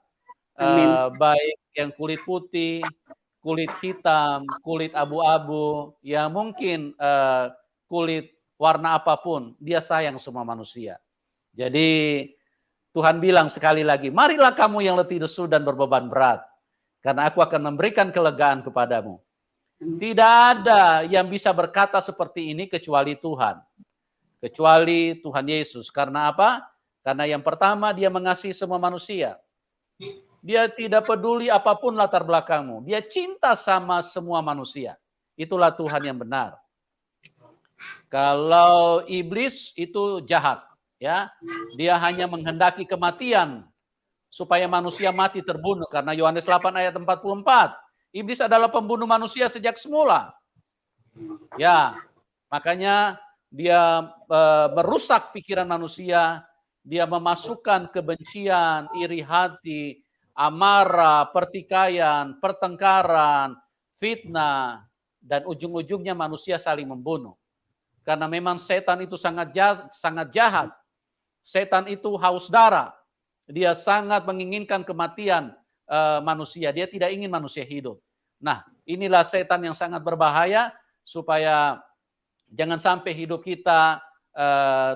Baik yang kulit putih, kulit hitam, kulit abu-abu, ya mungkin kulit warna apapun, dia sayang semua manusia. Jadi Tuhan bilang sekali lagi, marilah kamu yang letih lesu dan berbeban berat, karena aku akan memberikan kelegaan kepadamu. Tidak ada yang bisa berkata seperti ini kecuali Tuhan. Kecuali Tuhan Yesus. Karena apa? Karena yang pertama dia mengasihi semua manusia. Dia tidak peduli apapun latar belakangmu. Dia cinta sama semua manusia. Itulah Tuhan yang benar. Kalau iblis itu jahat, ya. Dia hanya menghendaki kematian supaya manusia mati terbunuh, karena Yohanes 8 ayat 44. Iblis adalah pembunuh manusia sejak semula. Ya, makanya dia merusak pikiran manusia, dia memasukkan kebencian, iri hati, amarah, pertikaian, pertengkaran, fitnah, dan ujung-ujungnya manusia saling membunuh. Karena memang setan itu sangat jahat. Setan itu haus darah. Dia sangat menginginkan kematian manusia. Dia tidak ingin manusia hidup. Nah, inilah setan yang sangat berbahaya, supaya jangan sampai hidup kita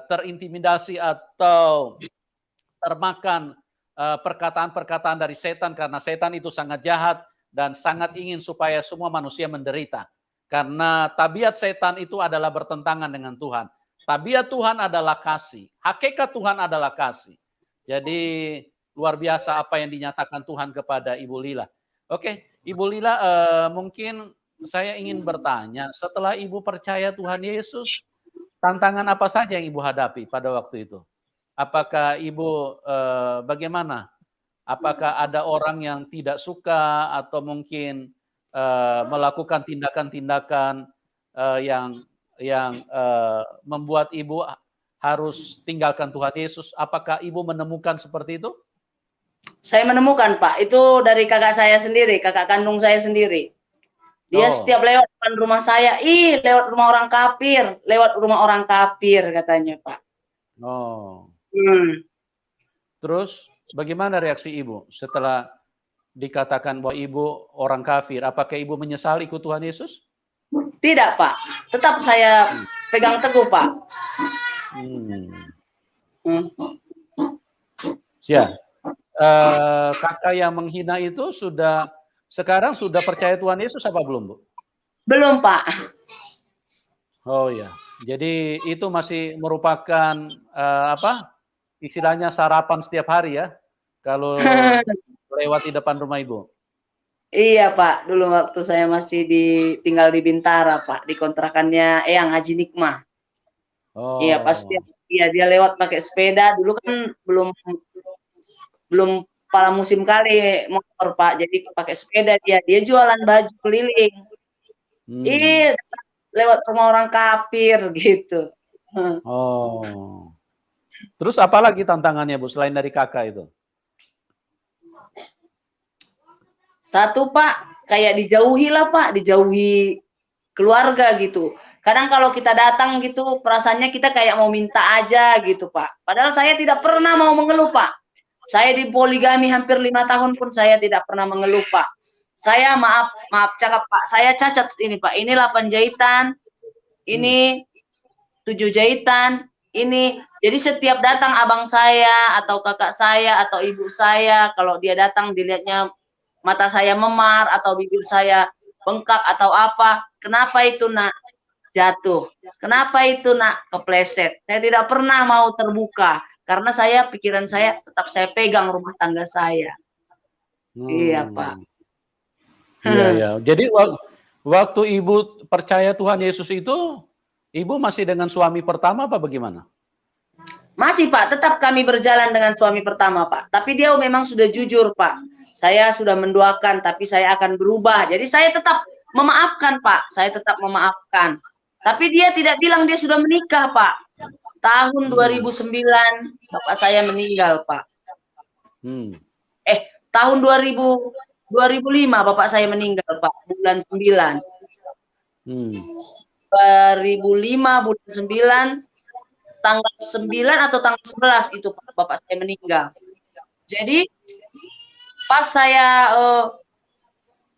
terintimidasi atau termakan perkataan-perkataan dari setan, karena setan itu sangat jahat dan sangat ingin supaya semua manusia menderita. Karena tabiat setan itu adalah bertentangan dengan Tuhan. Tabiat Tuhan adalah kasih. Hakikat Tuhan adalah kasih. Jadi luar biasa apa yang dinyatakan Tuhan kepada Ibu Lila. Oke, Ibu Lila, mungkin saya ingin bertanya, setelah Ibu percaya Tuhan Yesus, tantangan apa saja yang Ibu hadapi pada waktu itu? Apakah Ibu bagaimana? Apakah ada orang yang tidak suka atau mungkin melakukan tindakan-tindakan yang membuat Ibu harus tinggalkan Tuhan Yesus? Apakah Ibu menemukan seperti itu? Saya menemukan, Pak. Itu dari kakak saya sendiri, kakak kandung saya sendiri. Dia setiap lewat depan rumah saya, lewat rumah orang kafir, katanya, Pak. Terus bagaimana reaksi Ibu setelah dikatakan bahwa ibu orang kafir, apakah ibu menyesal ikut Tuhan Yesus? Tidak, Pak. Tetap saya pegang teguh, Pak. Ya, kakak yang menghina itu sekarang sudah percaya Tuhan Yesus apa belum, Bu? Belum, Pak. Oh ya, jadi itu masih merupakan istilahnya sarapan setiap hari ya, kalau lewat di depan rumah ibu. Iya, Pak. Dulu waktu saya masih tinggal di Bintara, Pak, di kontrakannya Eyang Haji Nikmah. Iya, pasti. Iya, dia lewat pakai sepeda. Dulu kan belum pala musim kali motor, Pak. Jadi pakai sepeda dia jualan baju keliling. Iya, lewat rumah orang kafir gitu. Oh. Terus apa lagi tantangannya, Bu, selain dari kakak itu? Satu, Pak, kayak dijauhi lah, Pak, dijauhi keluarga gitu. Kadang kalau kita datang gitu, perasaannya kita kayak mau minta aja gitu, Pak. Padahal saya tidak pernah mau mengeluh, Pak. Saya di poligami hampir 5 tahun pun saya tidak pernah mengeluh, Pak. Saya maaf cakap, Pak, saya cacat ini, Pak. Ini 8 jahitan, ini 7 jahitan, ini. Jadi setiap datang abang saya atau kakak saya atau ibu saya, kalau dia datang dilihatnya mata saya memar atau bibir saya bengkak atau apa. Kenapa itu, Nak? Jatuh. Kenapa itu, Nak? Kepleset. Saya tidak pernah mau terbuka karena pikiran saya tetap saya pegang rumah tangga saya. Iya, Pak. Iya, ya. Jadi waktu ibu percaya Tuhan Yesus itu, ibu masih dengan suami pertama apa bagaimana? Masih, Pak. Tetap kami berjalan dengan suami pertama, Pak. Tapi dia memang sudah jujur, Pak. Saya sudah mendoakan, tapi saya akan berubah. Jadi saya tetap memaafkan, Pak. Saya tetap memaafkan. Tapi dia tidak bilang dia sudah menikah, Pak. Tahun 2009, bapak saya meninggal, Pak. Tahun 2005 bapak saya meninggal, Pak. Bulan 9. 2005 bulan 9, tanggal 9 atau tanggal 11 itu, Pak, bapak saya meninggal. Jadi pas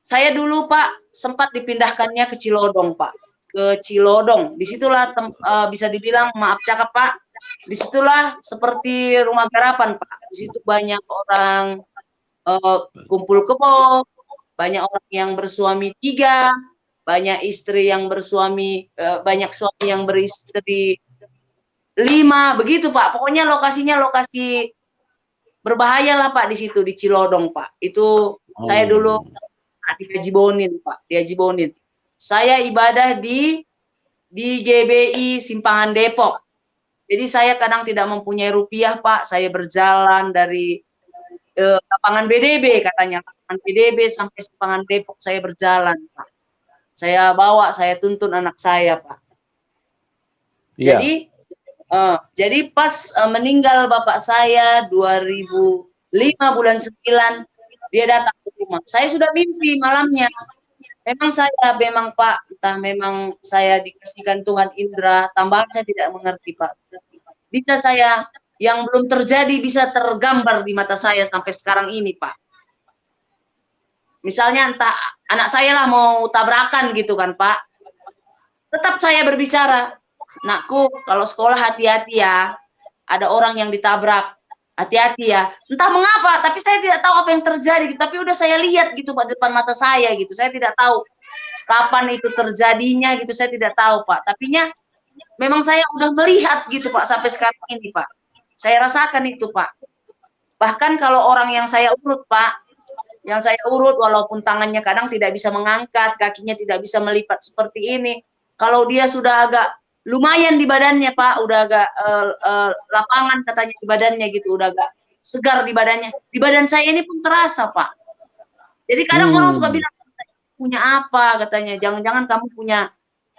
saya dulu, Pak, sempat dipindahkannya ke Cilodong, Pak. Ke Cilodong. Disitulah bisa dibilang, maaf cakap, Pak, disitulah seperti rumah garapan, Pak. Di situ banyak orang kumpul kebo, banyak orang yang bersuami 3, banyak istri yang bersuami, banyak suami yang beristri 5, begitu, Pak. Pokoknya lokasinya lokasi berbahaya lah, Pak, di situ di Cilodong, Pak. Itu saya dulu Haji Bonin, Pak, di Haji Bonin. Saya ibadah di GBI Simpangan Depok. Jadi saya kadang tidak mempunyai rupiah, Pak. Saya berjalan dari lapangan BDB, katanya lapangan BDB sampai Simpangan Depok saya berjalan, Pak. Saya tuntun anak saya, Pak. Yeah. Jadi pas meninggal bapak saya 2005 bulan 9, dia datang ke rumah. Saya sudah mimpi malamnya. Memang Pak, entah memang saya dikasihkan Tuhan indera, tambahan saya tidak mengerti, Pak. Bisa saya yang belum terjadi bisa tergambar di mata saya sampai sekarang ini, Pak. Misalnya entah anak saya lah mau tabrakan gitu kan, Pak. Tetap saya berbicara, "Nakku, kalau sekolah hati-hati ya. Ada orang yang ditabrak. Hati-hati ya." Entah mengapa, tapi saya tidak tahu apa yang terjadi. Tapi udah saya lihat gitu, Pak, di depan mata saya gitu. Saya tidak tahu kapan itu terjadinya gitu. Saya tidak tahu, Pak. Tapinya memang saya udah melihat gitu, Pak, sampai sekarang ini, Pak. Saya rasakan itu, Pak. Bahkan kalau orang yang saya urut, Pak, yang saya urut walaupun tangannya kadang tidak bisa mengangkat, kakinya tidak bisa melipat seperti ini. Kalau dia sudah agak lumayan di badannya, Pak, udah agak lapangan katanya di badannya gitu, udah agak segar di badannya. Di badan saya ini pun terasa, Pak. Jadi kadang orang suka bilang, "Punya apa?" katanya. "Jangan-jangan kamu punya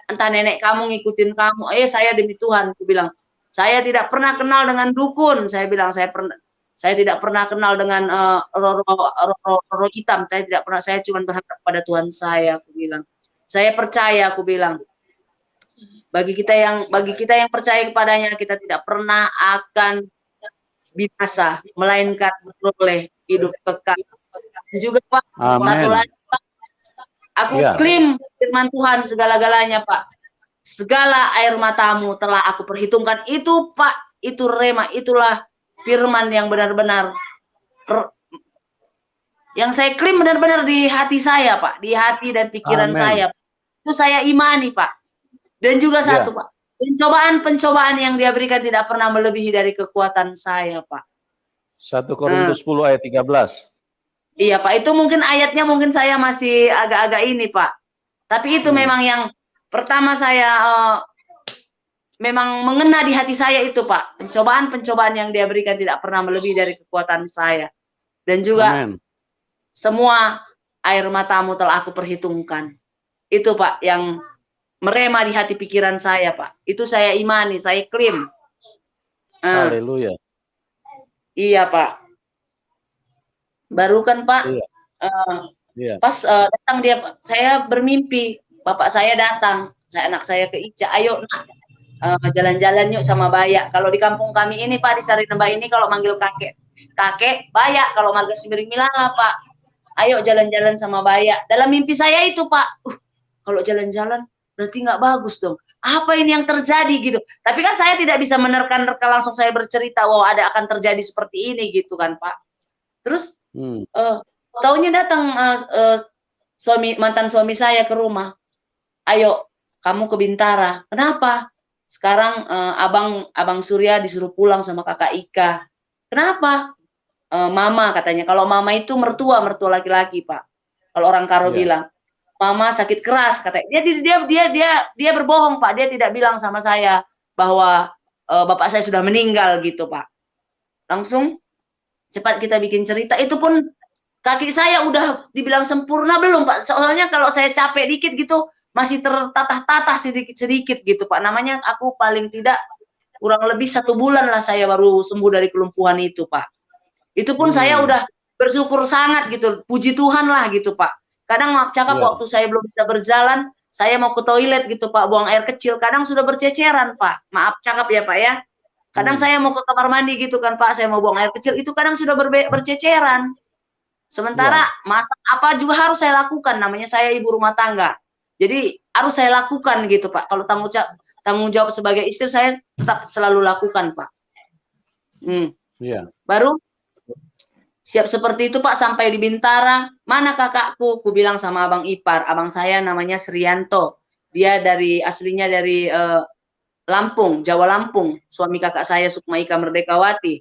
entah nenek kamu ngikutin kamu." Saya demi Tuhan, aku bilang, "Saya tidak pernah kenal dengan dukun." Saya bilang, saya tidak pernah kenal dengan roh hitam. Saya tidak pernah. Saya cuma berharap pada Tuhan saya, aku bilang. Saya percaya, aku bilang. Bagi kita yang percaya kepadanya, kita tidak pernah akan binasa, melainkan beroleh hidup kekal. Juga Pak, satu Amin. lagi Pak, aku Iya. klaim firman Tuhan segala-galanya Pak. Segala air matamu telah aku perhitungkan. Itu Pak, itu rema, itulah firman yang benar-benar yang saya klaim benar-benar di hati saya Pak, di hati dan pikiran Amin. saya. Itu saya imani Pak. Dan juga satu Pak, pencobaan-pencobaan yang dia berikan tidak pernah melebihi dari kekuatan saya Pak. 1 Korintus 10 ayat 13. Iya Pak, itu mungkin ayatnya mungkin saya masih agak-agak ini Pak. Tapi itu memang yang pertama saya memang mengena di hati saya itu Pak. Pencobaan-pencobaan yang dia berikan tidak pernah melebihi dari kekuatan saya. Dan juga semua air matamu telah aku perhitungkan. Itu Pak yang merema di hati pikiran saya Pak. Itu saya imani, saya klaim. Haleluya. Iya Pak. Baru kan Pak, pas datang dia, saya bermimpi, bapak saya datang, anak saya ke Ica, ayo nak, jalan-jalan yuk sama Bayak. Kalau di kampung kami ini Pak, di Sarinemba ini kalau manggil kakek Bayak, kalau manggil Simiring Milala Pak, ayo jalan-jalan sama Bayak. Dalam mimpi saya itu Pak, kalau jalan-jalan berarti nggak bagus dong. Apa ini yang terjadi gitu. Tapi kan saya tidak bisa menerka-nerka langsung saya bercerita, wow ada akan terjadi seperti ini gitu kan Pak. Terus taunya datang mantan suami saya ke rumah. Ayo kamu ke Bintara. Kenapa? Sekarang abang Surya disuruh pulang sama kakak Ika. Kenapa? Mama katanya. Kalau mama itu mertua laki-laki Pak. Kalau orang Karo bilang, mama sakit keras katanya. Dia berbohong Pak. Dia tidak bilang sama saya bahwa bapak saya sudah meninggal gitu Pak. Langsung cepat kita bikin cerita. Itu pun kaki saya udah dibilang sempurna belum Pak. Soalnya kalau saya capek dikit gitu masih tertatah-tatah sedikit-sedikit gitu Pak. Namanya aku paling tidak kurang lebih 1 bulan lah saya baru sembuh dari kelumpuhan itu Pak. Itu pun saya udah bersyukur sangat gitu. Puji Tuhan lah gitu Pak. Kadang maaf cakap waktu saya belum bisa berjalan, saya mau ke toilet gitu Pak, buang air kecil. Kadang sudah berceceran Pak. Maaf cakap ya Pak ya. Kadang saya mau ke kamar mandi gitu kan Pak, saya mau buang air kecil, itu kadang sudah berceceran. Sementara masak apa juga harus saya lakukan, namanya saya ibu rumah tangga. Jadi harus saya lakukan gitu Pak. Kalau tanggung jawab sebagai istri saya tetap selalu lakukan Pak. Baru siap seperti itu Pak sampai di Bintara. Mana kakakku? Ku bilang sama abang ipar. Abang saya namanya Srianto. Dia aslinya dari Lampung, Jawa Lampung. Suami kakak saya Sukma Ika Merdekawati.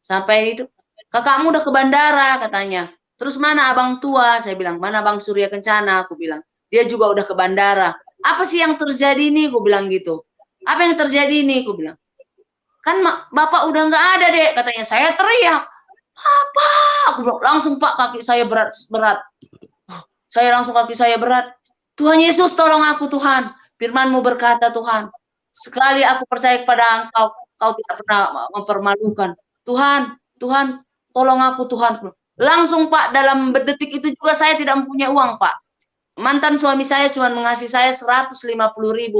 Sampai itu, kakakmu udah ke bandara katanya. Terus mana abang tua? Saya bilang, mana Bang Surya Kencana? Aku bilang, dia juga udah ke bandara. Apa sih yang terjadi nih? Aku bilang gitu. Apa yang terjadi nih? Aku bilang, kan bapak udah nggak ada dek. Katanya, saya teriak. Apa? Aku bilang, langsung Pak kaki saya berat. Saya langsung kaki saya berat. Tuhan Yesus tolong aku Tuhan. Firman-Mu berkata Tuhan, sekali aku percaya kepada Engkau, Kau tidak pernah mempermalukan. Tuhan, tolong aku Tuhan. Langsung Pak, dalam detik itu juga saya tidak mempunyai uang Pak. Mantan suami saya cuma mengasih saya 150.000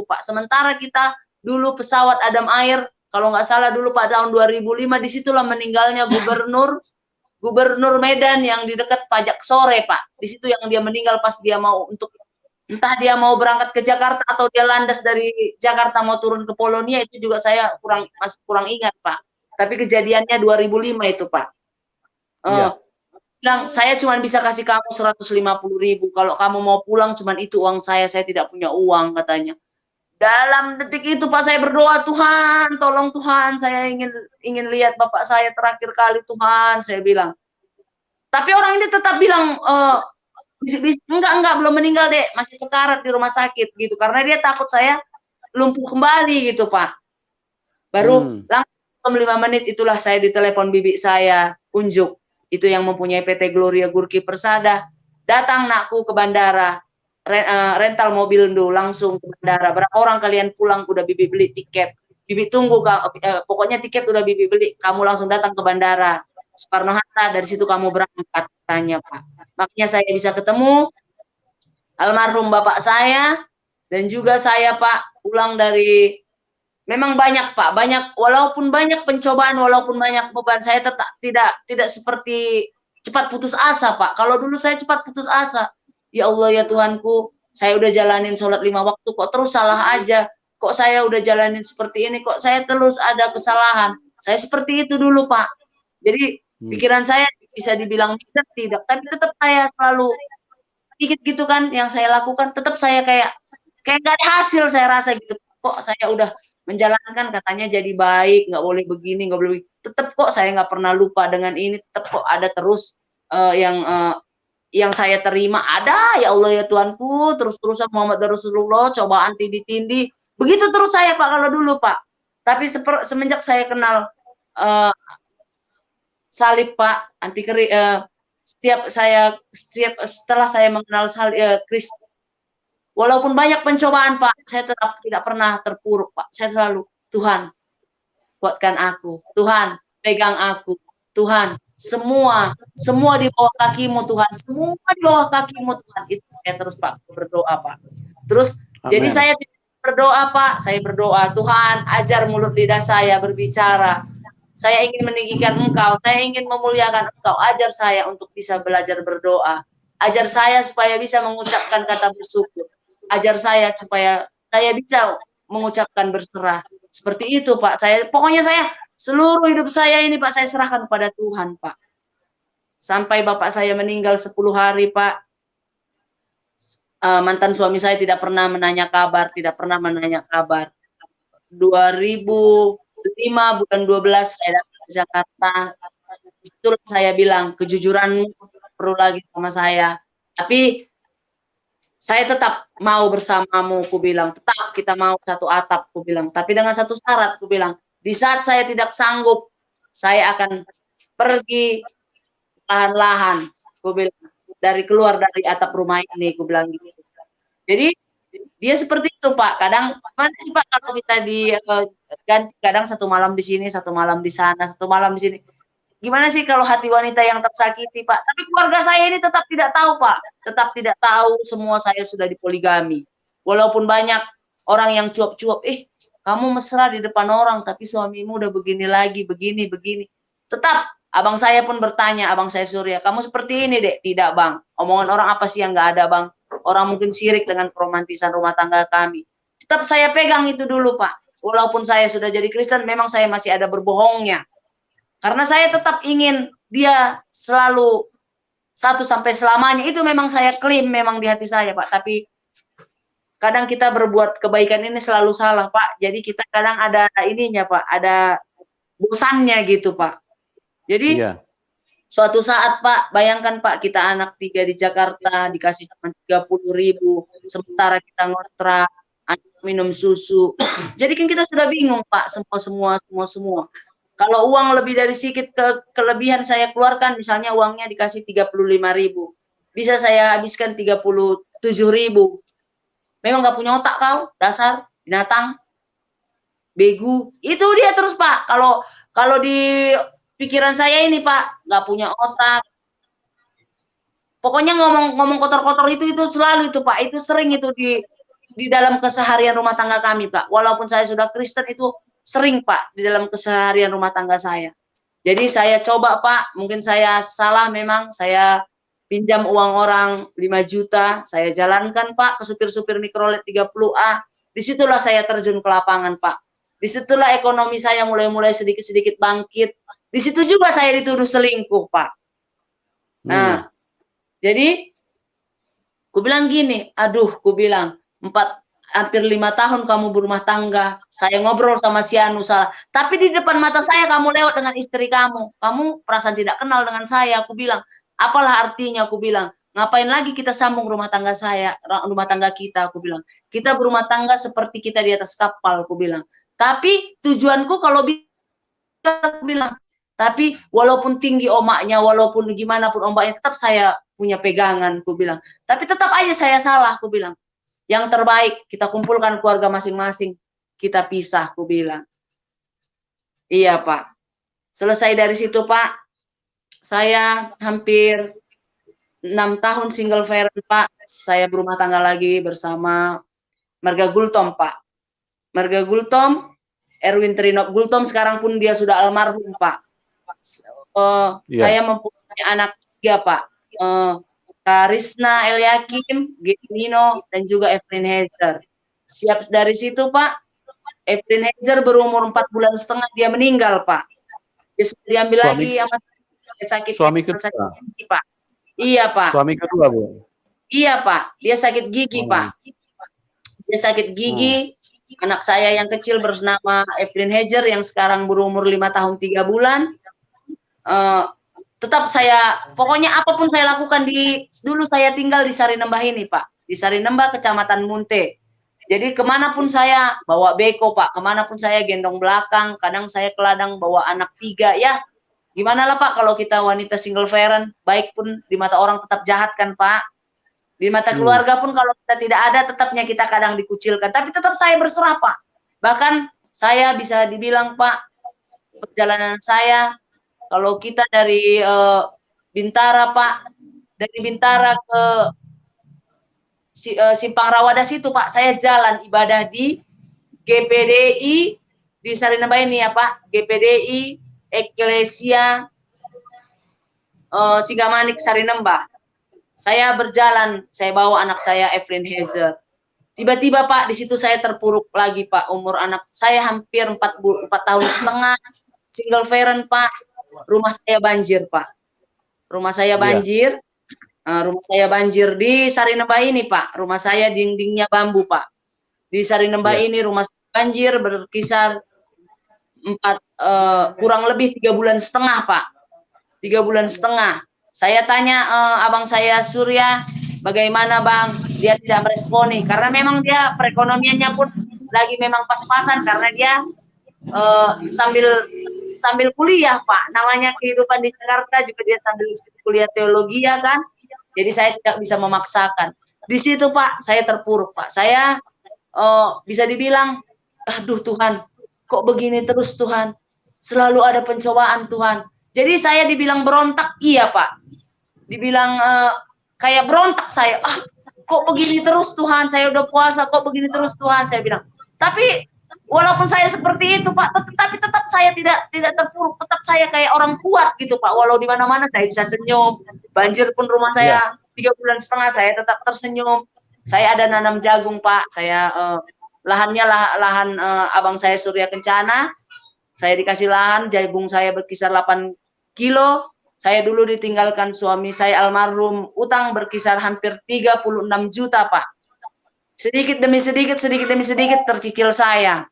Pak. Sementara kita dulu pesawat Adam Air, kalau nggak salah dulu Pak tahun 2005, disitulah meninggalnya Gubernur Medan yang di dekat Pajak Sore Pak. Di situ yang dia meninggal pas dia mau entah dia mau berangkat ke Jakarta atau dia landas dari Jakarta mau turun ke Polonia, itu juga saya masih kurang ingat Pak. Tapi kejadiannya 2005 itu Pak. Bilang saya cuma bisa kasih kamu 150.000. Kalau kamu mau pulang cuma itu uang saya tidak punya uang katanya. Dalam detik itu Pak saya berdoa, Tuhan, tolong Tuhan, saya ingin lihat bapak saya terakhir kali Tuhan, saya bilang. Tapi orang ini tetap bilang enggak belum meninggal dek, masih sekarat di rumah sakit gitu, karena dia takut saya lumpuh kembali gitu Pak. Baru langsung 5 menit itulah saya ditelepon bibi saya Unjuk, itu yang mempunyai PT Gloria Gurki Persada, datang nakku ke bandara, rental mobil dulu langsung ke bandara. Berapa orang kalian pulang? Udah bibi beli tiket, bibi tunggu pokoknya tiket udah bibi beli, kamu langsung datang ke bandara Soekarno-Hatta, dari situ kamu berangkat, tanya Pak. Makanya saya bisa ketemu almarhum bapak saya, dan juga saya Pak pulang dari, memang banyak Pak, walaupun banyak pencobaan, walaupun banyak beban, saya tetap tidak seperti cepat putus asa, Pak. Kalau dulu saya cepat putus asa. Ya Allah ya Tuhanku, saya udah jalanin sholat 5 waktu, kok terus salah aja. Kok saya udah jalanin seperti ini, kok saya terus ada kesalahan. Saya seperti itu dulu, Pak. Jadi pikiran saya bisa dibilang tidak, tapi tetap saya selalu sedikit gitu kan yang saya lakukan, tetap saya kayak nggak ada hasil, saya rasa gitu. Kok saya udah menjalankan katanya jadi baik, nggak boleh begini, nggak boleh, tetap kok saya nggak pernah lupa dengan ini, tetap kok ada terus yang saya terima ada, ya Allah ya Tuhanku, terus-terusan Muhammad Rasulullah, cobaan tindih-tindih, begitu terus saya Pak kalau dulu Pak. Tapi semenjak saya kenal salib Pak, setelah saya mengenal Kristus, walaupun banyak pencobaan Pak, saya tetap tidak pernah terpuruk Pak. Saya selalu, Tuhan, kuatkan aku. Tuhan, pegang aku. Tuhan, semua di bawah kakimu Tuhan. Semua di bawah kakimu Tuhan. Itu saya terus Pak berdoa Pak. Terus, Amen. Jadi saya berdoa Pak. Saya berdoa, Tuhan, ajar mulut lidah saya berbicara. Saya ingin meninggikan Engkau. Saya ingin memuliakan Engkau. Ajar saya untuk bisa belajar berdoa. Ajar saya supaya bisa mengucapkan kata bersyukur. Ajar saya supaya saya bisa mengucapkan berserah. Seperti itu Pak. Pokoknya saya seluruh hidup saya ini Pak saya serahkan kepada Tuhan Pak. Sampai bapak saya meninggal 10 hari Pak. Mantan suami saya tidak pernah menanya kabar, 2005 bulan 12 saya datang ke Jakarta. Itulah saya bilang, kejujuran perlu lagi sama saya. Tapi saya tetap mau bersamamu, ku bilang. Tetap kita mau satu atap, ku bilang. Tapi dengan satu syarat, ku bilang. Di saat saya tidak sanggup, saya akan pergi lahan-lahan, ku bilang. Keluar dari atap rumah ini, ku bilang gitu. Jadi, dia seperti itu, Pak. Kadang, mana sih, Pak, kalau kita ganti, kadang satu malam di sini, satu malam di sana, satu malam di sini. Gimana sih kalau hati wanita yang tersakiti, Pak? Tapi keluarga saya ini tetap tidak tahu, Pak. Tetap tidak tahu semua saya sudah dipoligami. Walaupun banyak orang yang cuap-cuap, kamu mesra di depan orang, tapi suamimu udah begini lagi, begini. Tetap, abang saya pun bertanya, abang saya Surya, kamu seperti ini, Dek? Tidak, Bang. Omongan orang apa sih yang nggak ada, Bang? Orang mungkin sirik dengan peromantisan rumah tangga kami. Tetap saya pegang itu dulu, Pak. Walaupun saya sudah jadi Kristen, memang saya masih ada berbohongnya. Karena saya tetap ingin dia selalu satu sampai selamanya. Itu memang saya klaim memang di hati saya, Pak. Tapi kadang kita berbuat kebaikan ini selalu salah, Pak. Jadi kita kadang ada ininya, Pak. Ada bosannya gitu, Pak. Jadi suatu saat, Pak, bayangkan, Pak, kita anak 3 di Jakarta, dikasih cuma 30.000. Sementara kita ngontrak, minum susu. Jadi kan kita sudah bingung, Pak. Semua. Kalau uang lebih dari sedikit kelebihan saya keluarkan, misalnya uangnya dikasih 35.000, bisa saya habiskan 37.000. Memang nggak punya otak kau, dasar binatang, begu. Itu dia terus Pak. Kalau di pikiran saya ini Pak, nggak punya otak. Pokoknya ngomong kotor-kotor itu selalu itu Pak. Itu sering itu di dalam keseharian rumah tangga kami Pak. Walaupun saya sudah Kristen itu sering Pak di dalam keseharian rumah tangga saya. Jadi saya coba Pak, mungkin saya salah memang, saya pinjam uang orang 5 juta, saya jalankan Pak ke supir-supir mikrolet 30A. Disitulah saya terjun ke lapangan Pak. Disitulah ekonomi saya mulai sedikit-sedikit bangkit. Disitu juga saya dituduh selingkuh Pak. Nah, jadi ku bilang gini, ku bilang hampir 5 tahun kamu berumah tangga, saya ngobrol sama si Anu salah, tapi di depan mata saya kamu lewat dengan istri kamu perasaan tidak kenal dengan saya, aku bilang, apalah artinya, aku bilang, ngapain lagi kita sambung rumah tangga kita, aku bilang, kita berumah tangga seperti kita di atas kapal, aku bilang, tapi tujuanku kalau bisa, aku bilang, tapi walaupun tinggi omaknya, walaupun gimana pun ombaknya, tetap saya punya pegangan, aku bilang, tapi tetap aja saya salah, aku bilang. Yang terbaik, kita kumpulkan keluarga masing-masing. Kita pisah, aku bilang. Iya, Pak. Selesai dari situ, Pak. Saya hampir 6 tahun single parent, Pak. Saya berumah tangga lagi bersama Marga Gultom, Pak. Marga Gultom, Erwin Trinop Gultom, sekarang pun dia sudah almarhum, Pak. Saya mempunyai anak tiga, Pak. Karisna Eliakim, Genino, dan juga Evelyn Hazer. Siap dari situ, Pak. Evelyn Hazer berumur 4 bulan setengah dia meninggal, Pak. Dia sudah diambil lagi sama sakit gigi, Pak. Iya, Pak. Suami kedua, Bu. Iya, Pak. Dia sakit gigi, Pak. Dia sakit gigi. Anak saya yang kecil bernama Evelyn Hazer yang sekarang berumur 5 tahun 3 bulan. Tetap saya, pokoknya apapun saya lakukan dulu saya tinggal di Sarinembah ini, Pak. Di Sarinembah, Kecamatan Munte. Jadi kemanapun saya bawa beko, Pak. Kemanapun saya gendong belakang. Kadang saya ke ladang bawa anak 3, ya. Gimana lah, Pak, kalau kita wanita single parent, baik pun di mata orang tetap jahat kan, Pak. Di mata keluarga pun kalau kita tidak ada, tetapnya kita kadang dikucilkan. Tapi tetap saya berserah, Pak. Bahkan saya bisa dibilang, Pak, perjalanan saya, kalau kita dari Bintara, Pak, dari Bintara ke Simpang Rawadas itu, Pak, saya jalan ibadah di GPDI di Sarinembah ini ya, Pak. GPDI Eklesia Sigamanik Sarinembah. Saya berjalan, saya bawa anak saya Evelyn Hazer. Tiba-tiba, Pak, di situ saya terpuruk lagi, Pak. Umur anak saya hampir 4 tahun setengah, single parent, Pak. Rumah saya banjir, Pak. Rumah saya banjir. Rumah saya banjir di Sarinembah ini, Pak. Rumah saya dindingnya bambu, Pak. Di Sarinembah ini rumah saya banjir berkisar kurang lebih 3 bulan setengah, Pak. 3 bulan setengah. Saya tanya abang saya Surya, bagaimana, Bang? Dia tidak meresponi karena memang dia perekonomiannya pun lagi memang pas-pasan karena dia sambil kuliah, Pak. Namanya kehidupan di Jakarta juga dia sambil kuliah teologi, ya kan. Jadi saya tidak bisa memaksakan. Di situ, Pak, saya terpuruk, Pak. Saya bisa dibilang, aduh Tuhan, kok begini terus Tuhan? Selalu ada pencobaan Tuhan. Jadi saya dibilang berontak, iya, Pak. Dibilang kayak berontak saya. Kok begini terus Tuhan? Saya udah puasa, kok begini terus Tuhan? Saya bilang. Tapi walaupun saya seperti itu, Pak, tetapi tetap saya tidak terpuruk, tetap saya kayak orang kuat gitu, Pak. Walau di mana-mana saya bisa senyum. Banjir pun rumah saya 3 bulan setengah saya tetap tersenyum. Saya ada nanam jagung, Pak. Saya lahannya lahan abang saya Surya Kencana. Saya dikasih lahan, jagung saya berkisar 8 kilo. Saya dulu ditinggalkan suami saya almarhum, utang berkisar hampir 36 juta, Pak. Sedikit demi sedikit tercicil saya.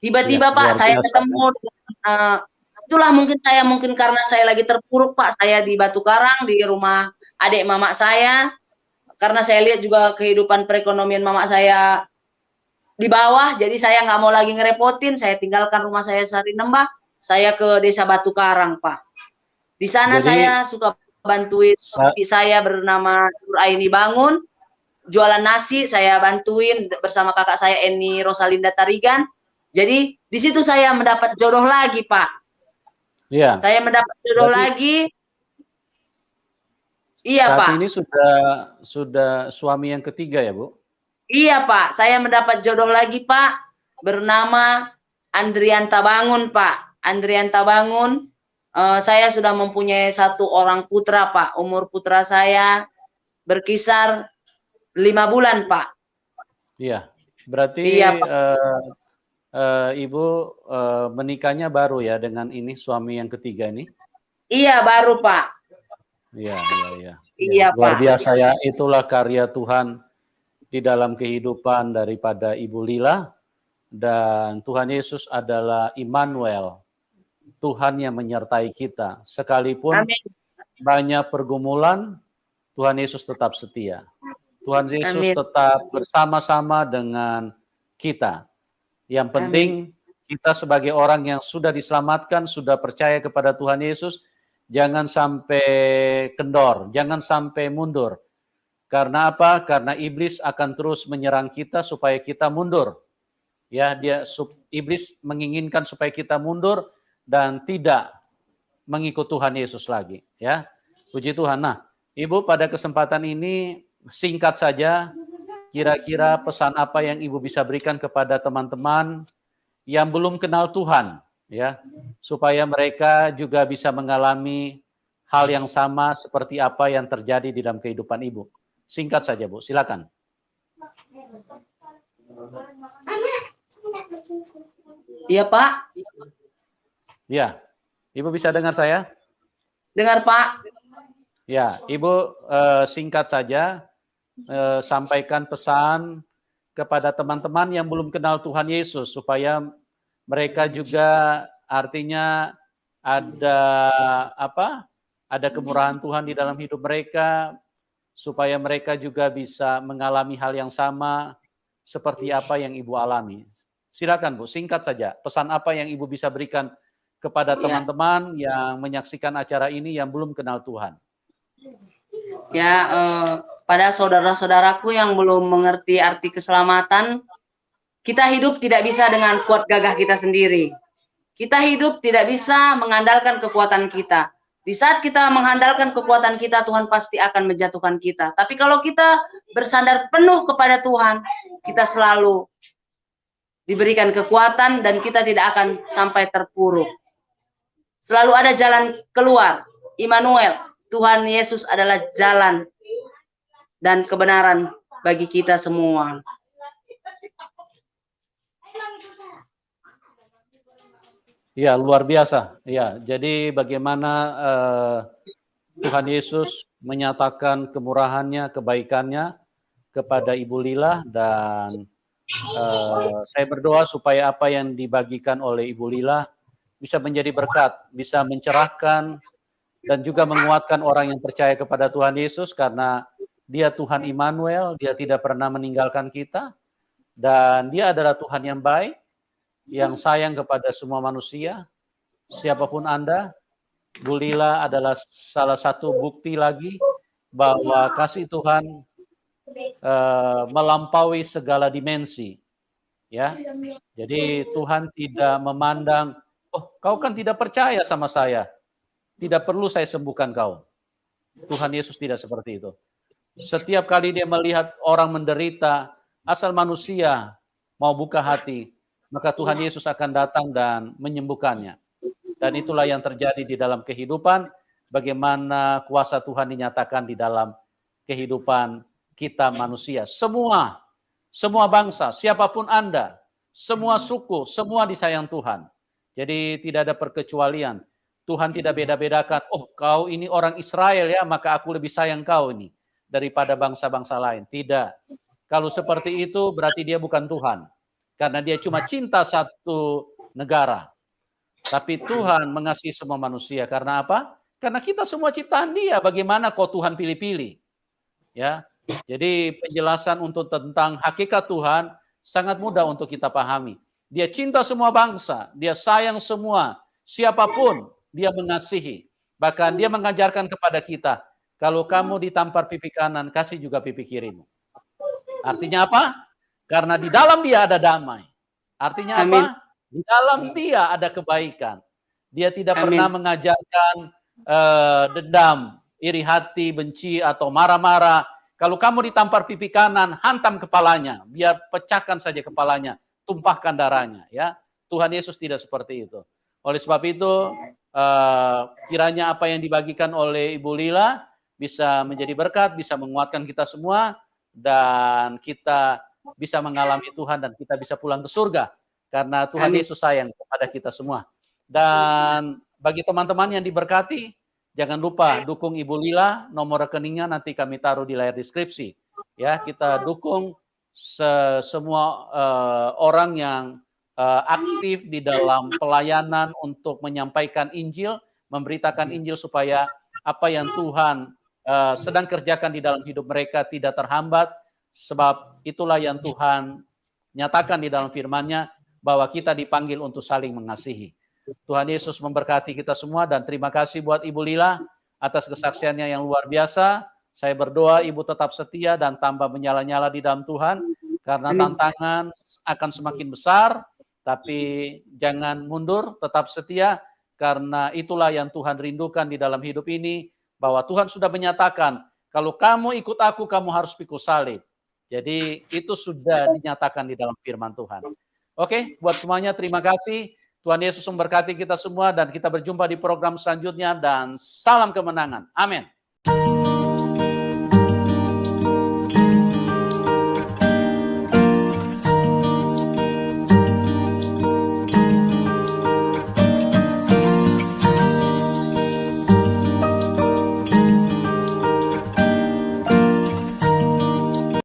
Tiba-tiba, Pak, saya ketemu, itulah mungkin karena saya lagi terpuruk, Pak. Saya di Batu Karang, di rumah adik mama saya. Karena saya lihat juga kehidupan perekonomian mama saya di bawah, jadi saya nggak mau lagi ngerepotin. Saya tinggalkan rumah saya Sarinembah, saya ke desa Batu Karang, Pak. Di sana saya suka bantuin saya bernama Nuraini Bangun, jualan nasi saya bantuin bersama kakak saya Eni Rosalinda Tarigan. Jadi di situ saya mendapat jodoh lagi, Pak. Iya. Saya mendapat jodoh lagi. Iya, Pak. Saat ini sudah suami yang ketiga ya, Bu? Iya, Pak. Saya mendapat jodoh lagi, Pak. Bernama Andrianta Bangun, Pak. Andrianta Bangun. Saya sudah mempunyai 1 orang putra, Pak. Umur putra saya berkisar 5 bulan, Pak. Iya. Berarti Ibu menikahnya baru ya dengan ini suami yang ketiga ini? Iya, baru, Pak. Iya. Iya, luar Pak. biasa ya, itulah karya Tuhan di dalam kehidupan daripada Ibu Lila, dan Tuhan Yesus adalah Immanuel, Tuhan yang menyertai kita. Sekalipun banyak pergumulan, Tuhan Yesus tetap setia. Tuhan Yesus tetap bersama-sama dengan kita. Yang penting kita sebagai orang yang sudah diselamatkan, sudah percaya kepada Tuhan Yesus, jangan sampai kendor, jangan sampai mundur. Karena apa? Karena iblis akan terus menyerang kita supaya kita mundur. Ya, iblis menginginkan supaya kita mundur dan tidak mengikut Tuhan Yesus lagi, ya. Puji Tuhan. Nah, Ibu, pada kesempatan ini singkat saja, kira-kira pesan apa yang Ibu bisa berikan kepada teman-teman yang belum kenal Tuhan, ya, supaya mereka juga bisa mengalami hal yang sama seperti apa yang terjadi di dalam kehidupan Ibu? Singkat saja, Bu. Silakan. Iya, Pak. Ya, Ibu bisa dengar saya? Dengar, Pak. Ya, Ibu singkat saja sampaikan pesan kepada teman-teman yang belum kenal Tuhan Yesus supaya mereka juga artinya ada ada kemurahan Tuhan di dalam hidup mereka supaya mereka juga bisa mengalami hal yang sama seperti apa yang Ibu alami. Silakan Bu, singkat saja. Pesan apa yang Ibu bisa berikan kepada teman-teman yang menyaksikan acara ini yang belum kenal Tuhan? Ya, pada saudara-saudaraku yang belum mengerti arti keselamatan, kita hidup tidak bisa dengan kuat gagah kita sendiri. Kita hidup tidak bisa mengandalkan kekuatan kita. Di saat kita mengandalkan kekuatan kita, Tuhan pasti akan menjatuhkan kita. Tapi kalau kita bersandar penuh kepada Tuhan, kita selalu diberikan kekuatan dan kita tidak akan sampai terpuruk. Selalu ada jalan keluar. Immanuel, Tuhan Yesus adalah jalan dan kebenaran bagi kita semua. Ya, luar biasa. Ya, jadi bagaimana Tuhan Yesus menyatakan kemurahannya, kebaikannya kepada Ibu Lila, dan saya berdoa supaya apa yang dibagikan oleh Ibu Lila bisa menjadi berkat, bisa mencerahkan dan juga menguatkan orang yang percaya kepada Tuhan Yesus, karena Dia Tuhan Immanuel, Dia tidak pernah meninggalkan kita, dan Dia adalah Tuhan yang baik, yang sayang kepada semua manusia. Siapapun Anda, Bu Lila adalah salah satu bukti lagi bahwa kasih Tuhan melampaui segala dimensi. Ya, jadi Tuhan tidak memandang, oh kau kan tidak percaya sama saya, tidak perlu saya sembuhkan kau. Tuhan Yesus tidak seperti itu. Setiap kali Dia melihat orang menderita, asal manusia mau buka hati, maka Tuhan Yesus akan datang dan menyembuhkannya. Dan itulah yang terjadi di dalam kehidupan, bagaimana kuasa Tuhan dinyatakan di dalam kehidupan kita manusia. Semua bangsa, siapapun Anda, semua suku, semua disayang Tuhan. Jadi tidak ada perkecualian. Tuhan tidak beda-bedakan, oh kau ini orang Israel ya, maka aku lebih sayang kau ini daripada bangsa-bangsa lain. Tidak. Kalau seperti itu berarti dia bukan Tuhan. Karena dia cuma cinta satu negara. Tapi Tuhan mengasihi semua manusia. Karena apa? Karena kita semua ciptaan Dia. Bagaimana kok Tuhan pilih-pilih? Ya. Jadi penjelasan untuk tentang hakikat Tuhan sangat mudah untuk kita pahami. Dia cinta semua bangsa. Dia sayang semua. Siapapun Dia mengasihi. Bahkan Dia mengajarkan kepada kita, kalau kamu ditampar pipi kanan, kasih juga pipi kirimu. Artinya apa? Karena di dalam Dia ada damai. Artinya apa? Di dalam Dia ada kebaikan. Dia tidak pernah mengajarkan dendam, iri hati, benci, atau marah-marah. Kalau kamu ditampar pipi kanan, hantam kepalanya. Biar pecahkan saja kepalanya. Tumpahkan darahnya. Ya, Tuhan Yesus tidak seperti itu. Oleh sebab itu, kiranya apa yang dibagikan oleh Ibu Lila bisa menjadi berkat, bisa menguatkan kita semua, dan kita bisa mengalami Tuhan dan kita bisa pulang ke surga karena Tuhan Yesus sayang kepada kita semua. Dan bagi teman-teman yang diberkati, jangan lupa dukung Ibu Lila, nomor rekeningnya nanti kami taruh di layar deskripsi. Ya, kita dukung semua orang yang aktif di dalam pelayanan untuk menyampaikan Injil, memberitakan Injil supaya apa yang Tuhan sedang kerjakan di dalam hidup mereka tidak terhambat. Sebab itulah yang Tuhan nyatakan di dalam firman-Nya, bahwa kita dipanggil untuk saling mengasihi. Tuhan Yesus memberkati kita semua, dan terima kasih buat Ibu Lila atas kesaksiannya yang luar biasa. Saya berdoa Ibu tetap setia dan tambah menyala-nyala di dalam Tuhan, karena tantangan akan semakin besar, tapi jangan mundur, tetap setia, karena itulah yang Tuhan rindukan di dalam hidup ini, bahwa Tuhan sudah menyatakan, kalau kamu ikut aku, kamu harus pikul salib. Jadi itu sudah dinyatakan di dalam firman Tuhan. Oke, buat semuanya terima kasih. Tuhan Yesus memberkati kita semua dan kita berjumpa di program selanjutnya dan salam kemenangan. Amin.